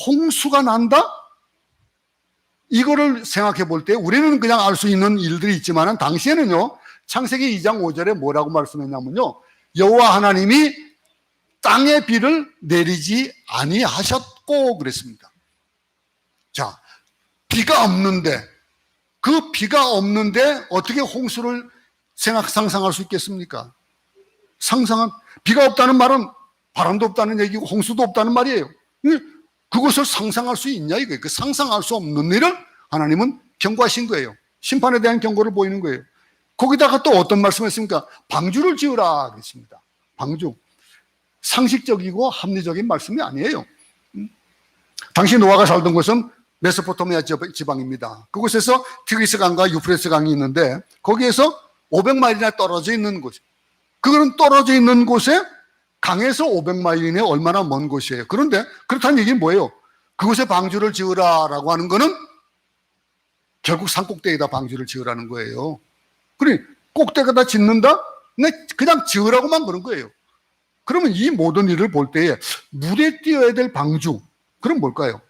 홍수가 난다? 이거를 생각해 볼 때 우리는 그냥 알 수 있는 일들이 있지만 당시에는요, 창세기 2장 5절에 뭐라고 말씀했냐면요, 여호와 하나님이 땅에 비를 내리지 아니하셨고 그랬습니다. 자, 비가 없는데, 그 비가 없는데 어떻게 홍수를 상상할 수 있겠습니까? 비가 없다는 말은 바람도 없다는 얘기고 홍수도 없다는 말이에요. 그것을 상상할 수 있냐 이거예요. 그 상상할 수 없는 일을 하나님은 경고하신 거예요. 심판에 대한 경고를 보이는 거예요. 거기다가 또 어떤 말씀을 했습니까? 방주를 지으라 그랬습니다. 방주. 상식적이고 합리적인 말씀이 아니에요. 당시 노아가 살던 곳은 메소포타미아 지방입니다. 그곳에서 티그리스 강과 유프레스 강이 있는데 거기에서 500마일이나 떨어져 있는 곳. 그거는 떨어져 있는 곳에 강에서 500마일이네 얼마나 먼 곳이에요. 그런데 그렇다는 얘기는 뭐예요? 그곳에 방주를 지으라라고 하는 거는 결국 산꼭대기에다 방주를 지으라는 거예요. 그러니 꼭대기에다 짓는다? 그냥 지으라고만 그런 거예요. 그러면 이 모든 일을 볼 때에 물에 띄어야 될 방주, 그럼 뭘까요?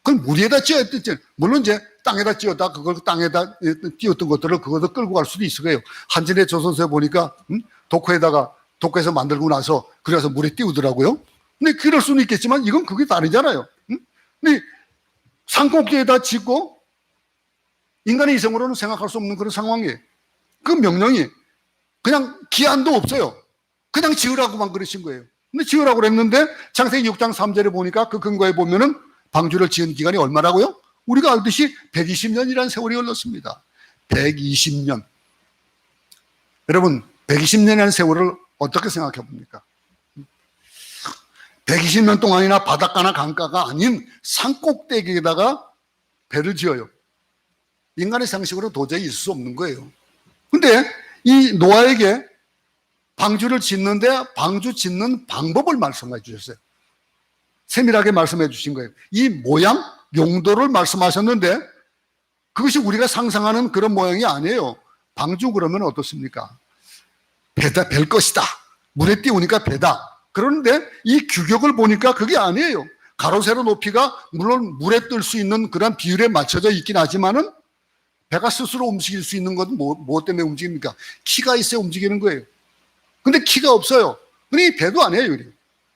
그건 물에다 띄어야 되지. 물론 이제 땅에다 띄었다 그걸 땅에다 띄었던 것들을 그것도 끌고 갈 수도 있을 거예요. 한진의 조선소에 보니까 도커에서 만들고 나서 그래서 물에 띄우더라고요. 근데 그럴 수는 있겠지만 이건 그게 다르잖아요. 근데 산꼭대기에다 짓고 인간의 이성으로는 생각할 수 없는 그런 상황이에요. 그 명령이 그냥 기한도 없어요. 그냥 지으라고만 그러신 거예요. 근데 지으라고 그랬는데 창세기 6장 3절에 보니까 그 근거에 보면은 방주를 지은 기간이 얼마라고요? 우리가 알듯이 120년이라는 세월이 흘렀습니다. 120년. 여러분, 120년이라는 세월을 어떻게 생각해 봅니까? 120년 동안이나 바닷가나 강가가 아닌 산꼭대기에다가 배를 지어요. 인간의 상식으로 도저히 있을 수 없는 거예요. 근데 이 노아에게 방주를 짓는데 방주 짓는 방법을 말씀해 주셨어요. 세밀하게 말씀해 주신 거예요. 이 모양, 용도를 말씀하셨는데 그것이 우리가 상상하는 그런 모양이 아니에요. 방주 그러면 어떻습니까? 배다, 벨 것이다. 물에 띄우니까 배다. 그런데 이 규격을 보니까 그게 아니에요. 가로 세로 높이가 물론 물에 뜰 수 있는 그런 비율에 맞춰져 있긴 하지만은 배가 스스로 움직일 수 있는 것은 뭐 때문에 움직입니까? 키가 있어야 움직이는 거예요. 근데 키가 없어요. 그러니 배도 아니에요.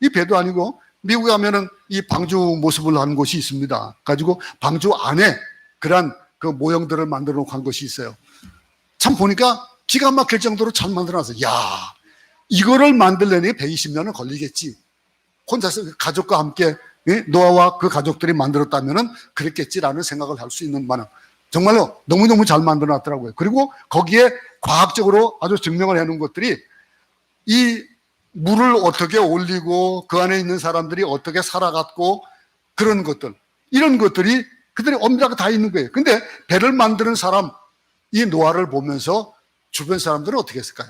이 배도 아니고 미국에 가면은 이 방주 모습을 한 곳이 있습니다. 가지고 방주 안에 그러한 그 모형들을 만들어 놓고 한 것이 있어요. 참 보니까 기가 막힐 정도로 잘 만들어놨어요. 야, 이거를 만들려니 120년은 걸리겠지. 혼자서 가족과 함께 노아와 그 가족들이 만들었다면 그랬겠지라는 생각을 할 수 있는 만한 정말로 너무너무 잘 만들어 놨더라고요. 그리고 거기에 과학적으로 아주 증명을 해놓은 것들이 이 물을 어떻게 올리고 그 안에 있는 사람들이 어떻게 살아갔고 그런 것들, 이런 것들이 그들이 엄밀하게 다 있는 거예요. 근데 배를 만드는 사람, 이 노아를 보면서 주변 사람들은 어떻게 했을까요?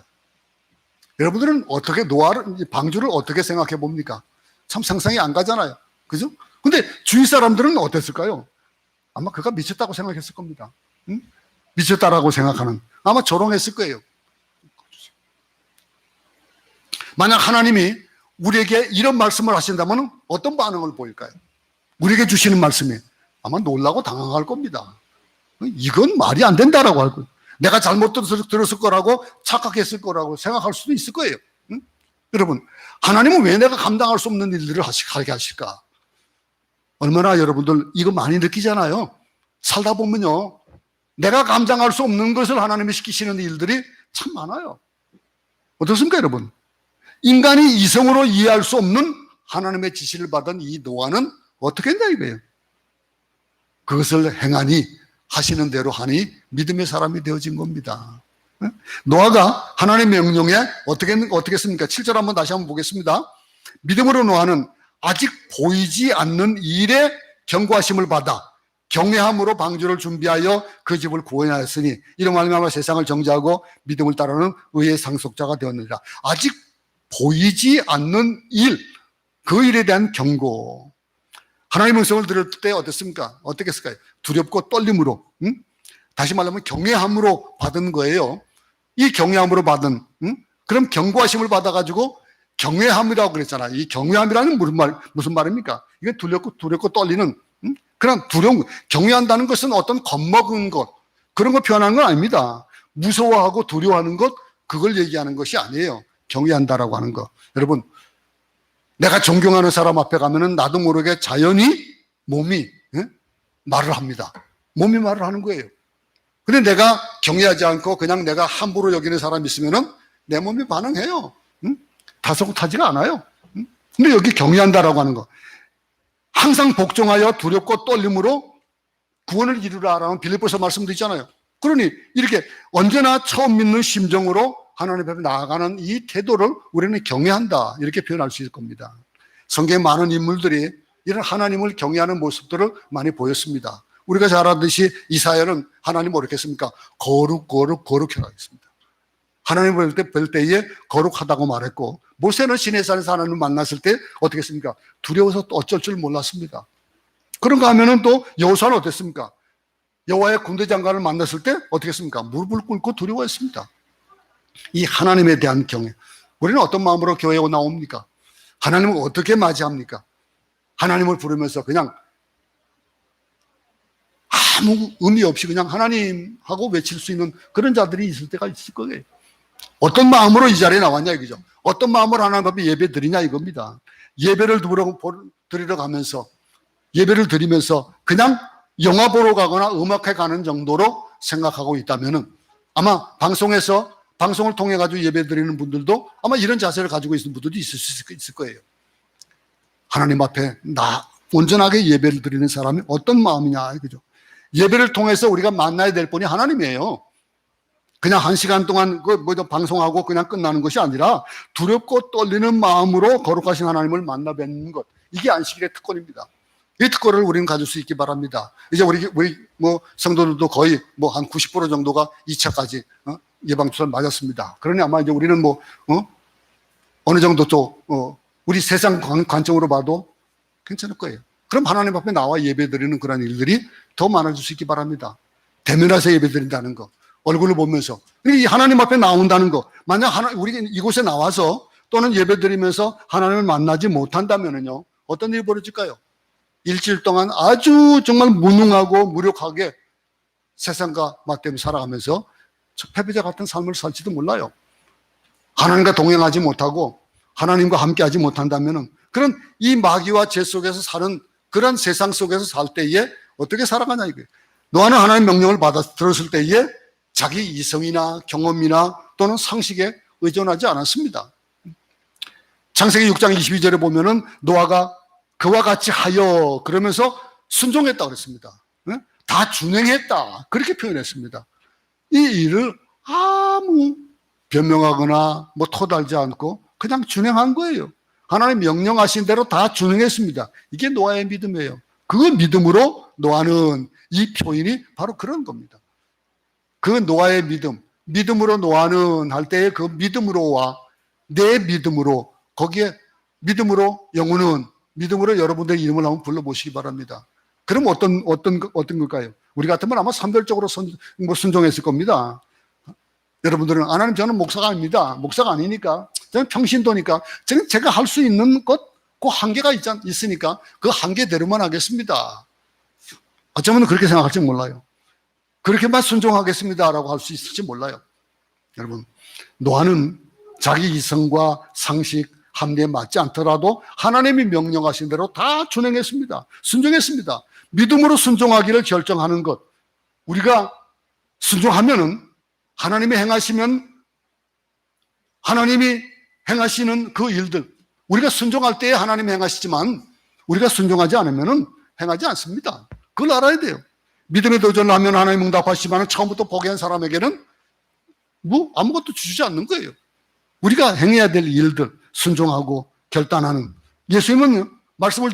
여러분들은 어떻게 방주를 어떻게 생각해 봅니까? 참 상상이 안 가잖아요. 그죠? 근데 주위 사람들은 어땠을까요? 아마 그가 미쳤다고 생각했을 겁니다. 응? 미쳤다라고 생각하는, 아마 조롱했을 거예요. 만약 하나님이 우리에게 이런 말씀을 하신다면 어떤 반응을 보일까요? 우리에게 주시는 말씀이 아마 놀라고 당황할 겁니다. 이건 말이 안 된다라고 할 거예요. 내가 잘못 들었을 거라고 착각했을 거라고 생각할 수도 있을 거예요. 응? 여러분, 하나님은 왜 내가 감당할 수 없는 일들을 하게 하실까? 얼마나 여러분들 이거 많이 느끼잖아요. 살다 보면요, 내가 감당할 수 없는 것을 하나님이 시키시는 일들이 참 많아요. 어떻습니까, 여러분? 인간이 이성으로 이해할 수 없는 하나님의 지시를 받은 이 노아는 어떻게 했냐 이거예요. 그것을 행하니, 하시는 대로 하니 믿음의 사람이 되어진 겁니다. 노아가 하나님의 명령에 어떻게 했습니까? 7절 한번 다시 한번 보겠습니다. 믿음으로 노아는 아직 보이지 않는 일에 경고하심을 받아 경외함으로 방주를 준비하여 그 집을 구원하였으니 이런 말미암아 세상을 정죄하고 믿음을 따르는 의의 상속자가 되었느니라. 아직 보이지 않는 일, 그 일에 대한 경고. 하나님의 음성을 들을 때 어땠습니까? 어떻게 했을까요? 두렵고 떨림으로, 다시 말하면 경외함으로 받은 거예요. 이 경외함으로 받은, 그럼 경고하심을 받아가지고 경외함이라고 그랬잖아요. 이 경외함이라는 무슨 말입니까? 이게 두렵고 떨리는, 그런 두려움, 경외한다는 것은 어떤 겁먹은 것, 그런 걸 표현하는 건 아닙니다. 무서워하고 두려워하는 것, 그걸 얘기하는 것이 아니에요. 경외한다라고 하는 거. 여러분, 내가 존경하는 사람 앞에 가면은 나도 모르게 자연히 몸이 말을 합니다. 몸이 말을 하는 거예요. 근데 내가 경외하지 않고 그냥 내가 함부로 여기는 사람이 있으면은 내 몸이 반응해요. 다소곳하지가 않아요. 근데 여기 경외한다라고 하는 거. 항상 복종하여 두렵고 떨림으로 구원을 이루라라는 빌립보서 말씀도 있잖아요. 그러니 이렇게 언제나 처음 믿는 심정으로 하나님 앞에 나아가는 이 태도를 우리는 경외한다, 이렇게 표현할 수 있을 겁니다. 성경에 많은 인물들이 이런 하나님을 경외하는 모습들을 많이 보였습니다. 우리가 잘 아듯이 이사야는 하나님을 어떻게 했습니까? 거룩해라 했습니다. 하나님을 볼 때에 거룩하다고 말했고, 모세는 시내산에서 하나님을 만났을 때 어떻게 했습니까? 두려워서 또 어쩔 줄 몰랐습니다. 그런가 하면은 또 여호수아는 어땠습니까? 여호와의 군대 장관을 만났을 때 어떻게 했습니까? 무릎을 꿇고 두려워했습니다. 이 하나님에 대한 경외. 우리는 어떤 마음으로 교회에 나옵니까? 하나님을 어떻게 맞이합니까? 하나님을 부르면서 그냥 아무 의미 없이 그냥 하나님 하고 외칠 수 있는 그런 자들이 있을 때가 있을 거예요. 어떤 마음으로 이 자리에 나왔냐 이거죠. 어떤 마음으로 하나님 앞에 예배 드리냐 이겁니다. 예배를 드리러 가면서, 예배를 드리면서 그냥 영화 보러 가거나 음악회 가는 정도로 생각하고 있다면은 아마 방송을 통해 가지고 예배 드리는 분들도 아마 이런 자세를 가지고 있는 분들도 있을 거예요. 하나님 앞에 온전하게 예배를 드리는 사람이 어떤 마음이냐 이거죠. 예배를 통해서 우리가 만나야 될 분이 하나님이에요. 그냥 1시간 동안 방송하고 그냥 끝나는 것이 아니라 두렵고 떨리는 마음으로 거룩하신 하나님을 만나 뵙는 것. 이게 안식일의 특권입니다. 이 특권을 우리는 가질 수 있기 바랍니다. 이제 우리 성도들도 거의 한 90% 정도가 2차까지 예방주사를 맞았습니다. 그러니 아마 이제 우리는 어느 정도 또 우리 세상 관점으로 봐도 괜찮을 거예요. 그럼 하나님 앞에 나와 예배 드리는 그런 일들이 더 많아질 수 있기 바랍니다. 대면해서 예배 드린다는 거, 얼굴을 보면서 이 하나님 앞에 나온다는 거. 만약 우리 이곳에 나와서 또는 예배 드리면서 하나님을 만나지 못한다면은요, 어떤 일이 벌어질까요? 일주일 동안 아주 정말 무능하고 무력하게 세상과 맞대며 살아가면서 패배자 같은 삶을 살지도 몰라요. 하나님과 동행하지 못하고 하나님과 함께하지 못한다면은 그런 이 마귀와 죄 속에서 사는 그런 세상 속에서 살 때에 어떻게 살아가냐 이거예요. 노아는 하나님의 명령을 받아 들었을 때에 자기 이성이나 경험이나 또는 상식에 의존하지 않았습니다. 창세기 6장 22절에 보면은 노아가 그와 같이 하여 그러면서 순종했다고 그랬습니다. 다 준행했다 그렇게 표현했습니다. 이 일을 아무 변명하거나 뭐 토달지 않고 그냥 준행한 거예요. 하나님 명령하신 대로 다 준행했습니다. 이게 노아의 믿음이에요. 그 믿음으로 노아는 이 표현이 바로 그런 겁니다. 그 노아의 믿음으로 노아는 할 때의 그 믿음으로와 내 믿음으로 거기에 믿음으로 영혼은 믿음으로 여러분들의 이름을 한번 불러보시기 바랍니다. 그럼 어떤 걸까요? 우리 같으면 아마 산별적으로 순종했을 겁니다. 여러분들은 하나님 저는 목사가 아닙니다. 목사가 아니니까 저는 평신도니까 저는 제가 할 수 있는 것 그 한계가 있으니까 그 한계대로만 하겠습니다. 어쩌면 그렇게 생각할지 몰라요. 그렇게만 순종하겠습니다라고 할 수 있을지 몰라요. 여러분, 노아는 자기 이성과 상식, 합리에 맞지 않더라도 하나님이 명령하신 대로 다 준행했습니다. 순종했습니다. 믿음으로 순종하기를 결정하는 것. 우리가 순종하면은 하나님이 행하시는 그 일들, 우리가 순종할 때에 하나님이 행하시지만 우리가 순종하지 않으면은 행하지 않습니다. 그걸 알아야 돼요. 믿음의 도전을 하면 하나님 응답하시지만 처음부터 포기한 사람에게는 뭐 아무것도 주지 않는 거예요. 우리가 행해야 될 일들 순종하고 결단하는. 예수님은 말씀을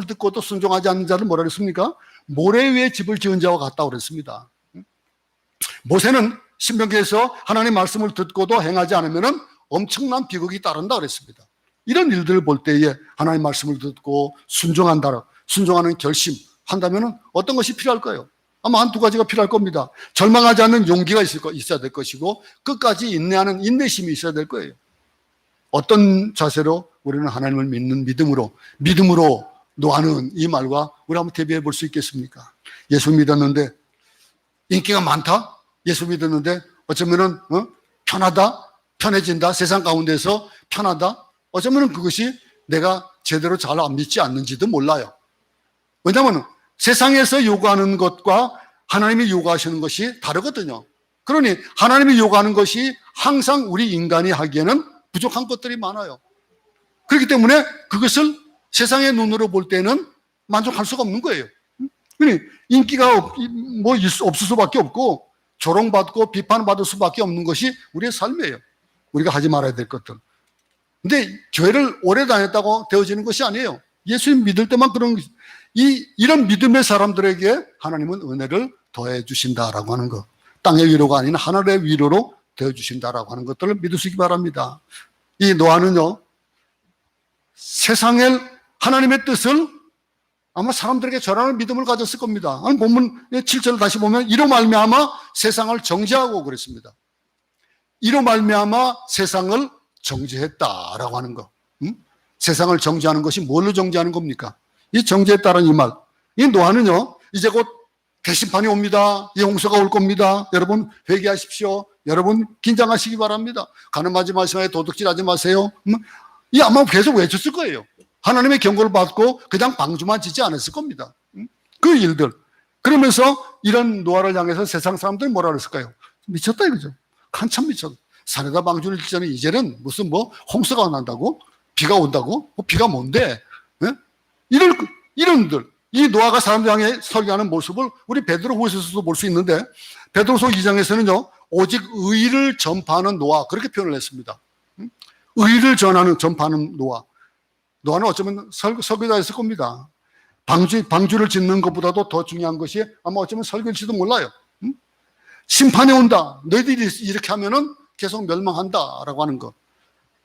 듣고 또 순종하지 않는 자를 뭐라 그랬습니까? 모래 위에 집을 지은 자와 같다고 그랬습니다. 모세는 신명기에서 하나님 말씀을 듣고도 행하지 않으면 엄청난 비극이 따른다 그랬습니다. 이런 일들을 볼 때에 하나님 말씀을 듣고 순종하는 결심 한다면 어떤 것이 필요할까요? 아마 한 두 가지가 필요할 겁니다. 절망하지 않는 용기가 있어야 될 것이고 끝까지 인내하는 인내심이 있어야 될 거예요. 어떤 자세로 우리는 하나님을 믿는 믿음으로 노아는 이 말과 우리 한번 대비해 볼 수 있겠습니까? 예수 믿었는데 인기가 많다? 예수 믿었는데 어쩌면은 편해진다? 세상 가운데서 편하다? 어쩌면은 그것이 내가 제대로 잘 안 믿지 않는지도 몰라요. 왜냐하면 세상에서 요구하는 것과 하나님이 요구하시는 것이 다르거든요. 그러니 하나님이 요구하는 것이 항상 우리 인간이 하기에는 부족한 것들이 많아요. 그렇기 때문에 그것을 세상의 눈으로 볼 때는 만족할 수가 없는 거예요. 그러니 인기가 없을 수밖에 없고 조롱받고 비판받을 수밖에 없는 것이 우리의 삶이에요. 우리가 하지 말아야 될 것들. 근데 교회를 오래 다녔다고 되어지는 것이 아니에요. 예수님 믿을 때만 이런 믿음의 사람들에게 하나님은 은혜를 더해 주신다라고 하는 것. 땅의 위로가 아닌 하늘의 위로로 되어 주신다라고 하는 것들을 믿으시기 바랍니다. 이 노아는요, 세상의 하나님의 뜻을 아마 사람들에게 전하는 믿음을 가졌을 겁니다. 본문 7절 다시 보면 이로 말미암아 세상을 정죄하고 그랬습니다. 이로 말미암아 세상을 정죄했다라고 하는 거. 세상을 정죄하는 것이 뭘로 정죄하는 겁니까? 이 정죄했다는 이 말. 이 노아는요, 이제 곧 대심판이 옵니다. 이 홍수가 올 겁니다. 여러분 회개하십시오. 여러분 긴장하시기 바랍니다. 가늠하지 마세요. 도둑질하지 마세요. 이 아마 계속 외쳤을 거예요. 하나님의 경고를 받고 그냥 방주만 짓지 않았을 겁니다. 그 일들. 그러면서 이런 노아를 향해서 세상 사람들이 뭐라 그랬을까요? 미쳤다 이거죠. 한참 미쳤다. 산에다 방주를 짓자니 이제는 무슨 홍수가 난다고? 비가 온다고? 비가 뭔데? 네? 이런들. 이 노아가 사람들 향해 설교하는 모습을 우리 베드로후서에서도 볼 수 있는데 베드로서 2장에서는요. 오직 의를 전파하는 노아 그렇게 표현을 했습니다. 의를 전파하는 노아. 노아는 어쩌면 설교자였을 겁니다. 방주를 짓는 것보다도 더 중요한 것이 아마 어쩌면 설교일지도 몰라요. 심판이 온다. 너희들이 이렇게 하면은 계속 멸망한다라고 하는 것.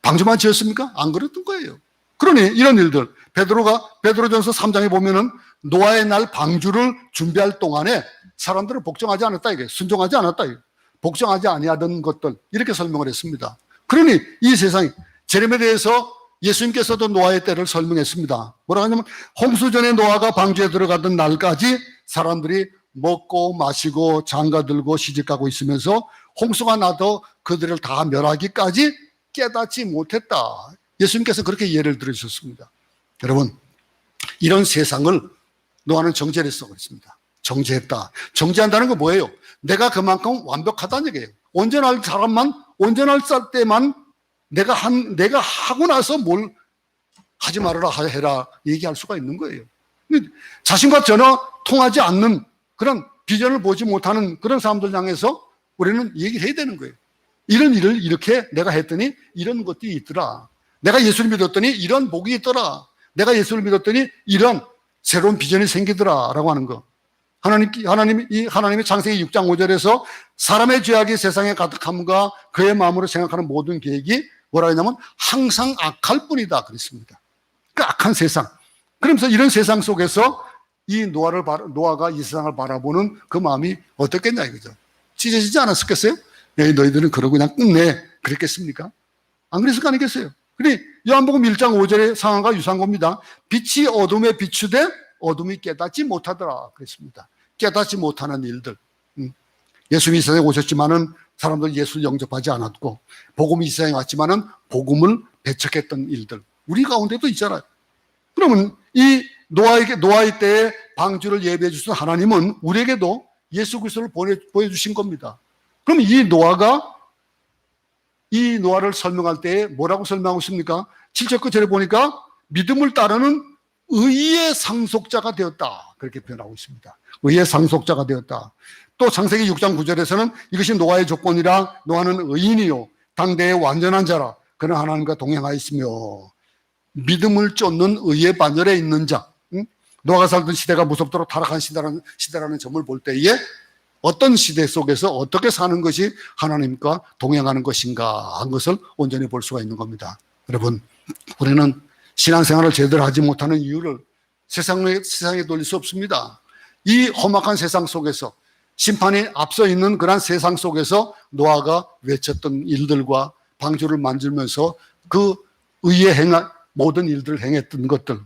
방주만 지었습니까? 안 그랬던 거예요. 그러니 이런 일들 베드로전서 3장에 보면은 노아의 날 방주를 준비할 동안에 사람들은 복종하지 않았다 이게 순종하지 않았다 이게. 복종하지 아니하던 것들 이렇게 설명을 했습니다. 그러니 이 세상이 제레미야에 대해서 예수님께서도 노아의 때를 설명했습니다. 뭐라 하냐면 홍수 전에 노아가 방주에 들어가던 날까지 사람들이 먹고 마시고 장가들고 시집가고 있으면서 홍수가 나도 그들을 다 멸하기까지 깨닫지 못했다. 예수님께서 그렇게 예를 들으셨습니다. 여러분 이런 세상을 노아는 정죄를 했어 그랬습니다. 정죄했다. 정죄한다는 건 뭐예요? 내가 그만큼 완벽하다는 얘기예요. 온전할 사람만, 온전할 때만 내가 하고 나서 뭘 하지 말아라 해라 얘기할 수가 있는 거예요. 자신과 전혀 통하지 않는 그런 비전을 보지 못하는 그런 사람들 향해서 우리는 얘기를 해야 되는 거예요. 이런 일을 이렇게 내가 했더니 이런 것들이 있더라. 내가 예수를 믿었더니 이런 복이 있더라. 내가 예수를 믿었더니 이런 새로운 비전이 생기더라 라고 하는 거. 하나님의 창세기 6장 5절에서 사람의 죄악이 세상에 가득함과 그의 마음으로 생각하는 모든 계획이 뭐라 했냐면 항상 악할 뿐이다 그랬습니다. 그 악한 세상. 그러면서 이런 세상 속에서 이 노아가 이 세상을 바라보는 그 마음이 어떻겠냐 이거죠. 찢어지지 않았겠어요? 너희들은 그러고 그냥 끝내 그랬겠습니까? 안 그랬을 거 아니겠어요? 그러니 요한복음 1장 5절의 상황과 유사한 겁니다. 빛이 어둠에 비추되 어둠이 깨닫지 못하더라 그랬습니다. 깨닫지 못하는 일들. 예수님이 이 세상에 오셨지만은 사람들 예수를 영접하지 않았고 복음이 이 세상에 왔지만은 복음을 배척했던 일들 우리 가운데도 있잖아요. 그러면 이 노아의 때에 방주를 예배해 주신 하나님은 우리에게도 예수 그리스도를 보여주신 겁니다. 그럼 이 노아를 설명할 때에 뭐라고 설명하고 있습니까? 7절 끝절에 보니까 믿음을 따르는 의의 상속자가 되었다. 그렇게 표현하고 있습니다. 의의 상속자가 되었다. 또 창세기 6장 9절에서는 이것이 노아의 조건이라 노아는 의인이요 당대의 완전한 자라 그는 하나님과 동행하였으며 믿음을 쫓는 의의 반열에 있는 자. 노아가 살던 시대가 무섭도록 타락한 시대라는 점을 볼 때에 어떤 시대 속에서 어떻게 사는 것이 하나님과 동행하는 것인가 한 것을 온전히 볼 수가 있는 겁니다. 여러분, 우리는 신앙생활을 제대로 하지 못하는 이유를 세상에 돌릴 수 없습니다. 이 험악한 세상 속에서 심판이 앞서 있는 그런 세상 속에서 노아가 외쳤던 일들과 방주를 만들면서 그 의에 행한 모든 일들을 행했던 것들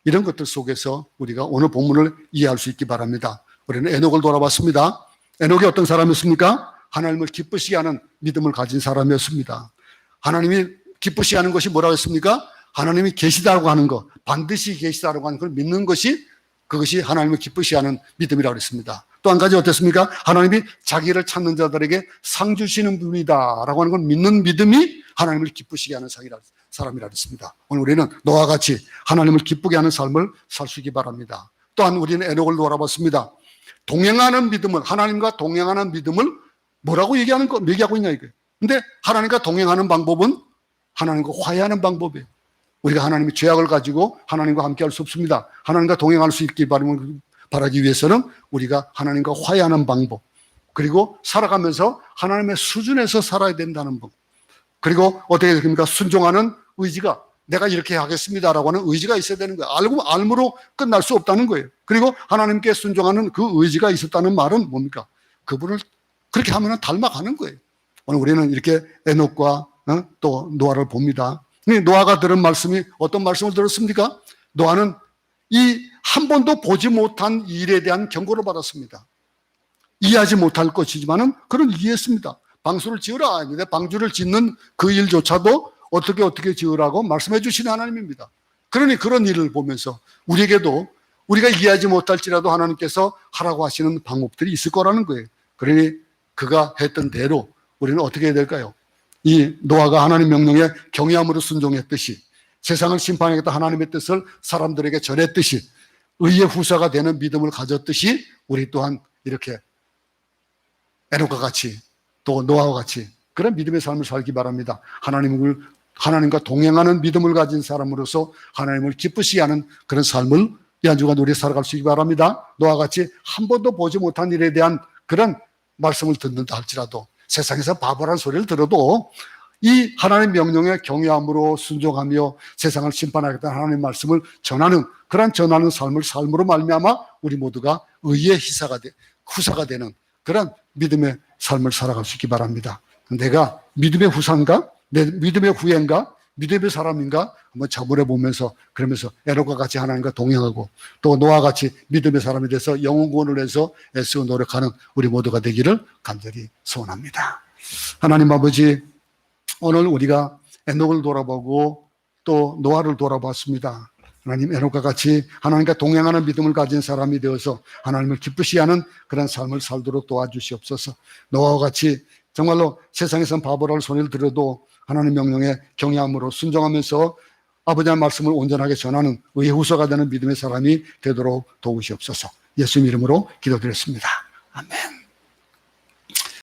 이런 것들 속에서 우리가 오늘 본문을 이해할 수 있기 바랍니다. 우리는 에녹을 돌아봤습니다. 에녹이 어떤 사람이었습니까? 하나님을 기쁘시게 하는 믿음을 가진 사람이었습니다. 하나님이 기쁘시게 하는 것이 뭐라고 했습니까? 하나님이 계시다고 하는 것, 반드시 계시다고 하는 걸 믿는 것이 그것이 하나님을 기쁘시게 하는 믿음이라고 했습니다. 또 한 가지 어땠습니까? 하나님이 자기를 찾는 자들에게 상 주시는 분이다라고 하는 걸 믿는 믿음이 하나님을 기쁘시게 하는 사람이라 했습니다. 오늘 우리는 노아와 같이 하나님을 기쁘게 하는 삶을 살 수 있기 바랍니다. 또한 우리는 에녹을 돌아봤습니다. 동행하는 믿음을, 하나님과 동행하는 믿음을 뭐라고 얘기하고 있냐 이거예요. 근데 하나님과 동행하는 방법은 하나님과 화해하는 방법이에요. 우리가 하나님의 죄악을 가지고 하나님과 함께 할 수 없습니다. 하나님과 동행할 수 있기 바라기 위해서는 우리가 하나님과 화해하는 방법, 그리고 살아가면서 하나님의 수준에서 살아야 된다는 법, 그리고 어떻게 됩니까? 순종하는 의지가, 내가 이렇게 하겠습니다라고 하는 의지가 있어야 되는 거예요. 알므로 끝날 수 없다는 거예요. 그리고 하나님께 순종하는 그 의지가 있었다는 말은 뭡니까? 그분을 그렇게 하면 닮아가는 거예요. 오늘 우리는 이렇게 에녹과 또 노아를 봅니다. 노아가 들은 말씀이 어떤 말씀을 들었습니까? 노아는 이 한 번도 보지 못한 일에 대한 경고를 받았습니다. 이해하지 못할 것이지만은 그런 이해했습니다. 방수를 지으라 했는데 방주를 짓는 그 일조차도 어떻게 지으라고 말씀해 주시는 하나님입니다. 그러니 그런 일을 보면서 우리에게도 우리가 이해하지 못할지라도 하나님께서 하라고 하시는 방법들이 있을 거라는 거예요. 그러니 그가 했던 대로 우리는 어떻게 해야 될까요? 이 노아가 하나님 명령에 경외함으로 순종했듯이 세상을 심판하겠다 하나님의 뜻을 사람들에게 전했듯이 의의 후사가 되는 믿음을 가졌듯이 우리 또한 이렇게 에녹과 같이 또 노아와 같이 그런 믿음의 삶을 살기 바랍니다. 하나님과 동행하는 믿음을 가진 사람으로서 하나님을 기쁘시게 하는 그런 삶을 이 한 주간 우리 살아갈 수 있기 바랍니다. 노아와 같이 한 번도 보지 못한 일에 대한 그런 말씀을 듣는다 할지라도 세상에서 바보란 소리를 들어도 이 하나님 명령에 경외함으로 순종하며 세상을 심판하겠다는 하나님의 말씀을 전하는 전하는 삶으로 말미암아 우리 모두가 의의 후사가 되는 그런 믿음의 삶을 살아갈 수 있기 바랍니다. 내가 믿음의 후사인가? 내 믿음의 후예인가? 믿음의 사람인가? 한번 자문해 보면서 그러면서 에녹과 같이 하나님과 동행하고 또 노아와 같이 믿음의 사람이 돼서 영혼 구원을 해서 애쓰고 노력하는 우리 모두가 되기를 간절히 소원합니다. 하나님 아버지, 오늘 우리가 에녹을 돌아보고 또 노아를 돌아봤습니다. 하나님 에녹과 같이 하나님과 동행하는 믿음을 가진 사람이 되어서 하나님을 기쁘시 하는 그런 삶을 살도록 도와주시옵소서. 노아와 같이 정말로 세상에선 바보라고 손을 들어도 하나님 명령에 경외함으로 순종하면서 아버지의 말씀을 온전하게 전하는 의의 후소가 되는 믿음의 사람이 되도록 도우시옵소서. 예수님 이름으로 기도드렸습니다. 아멘.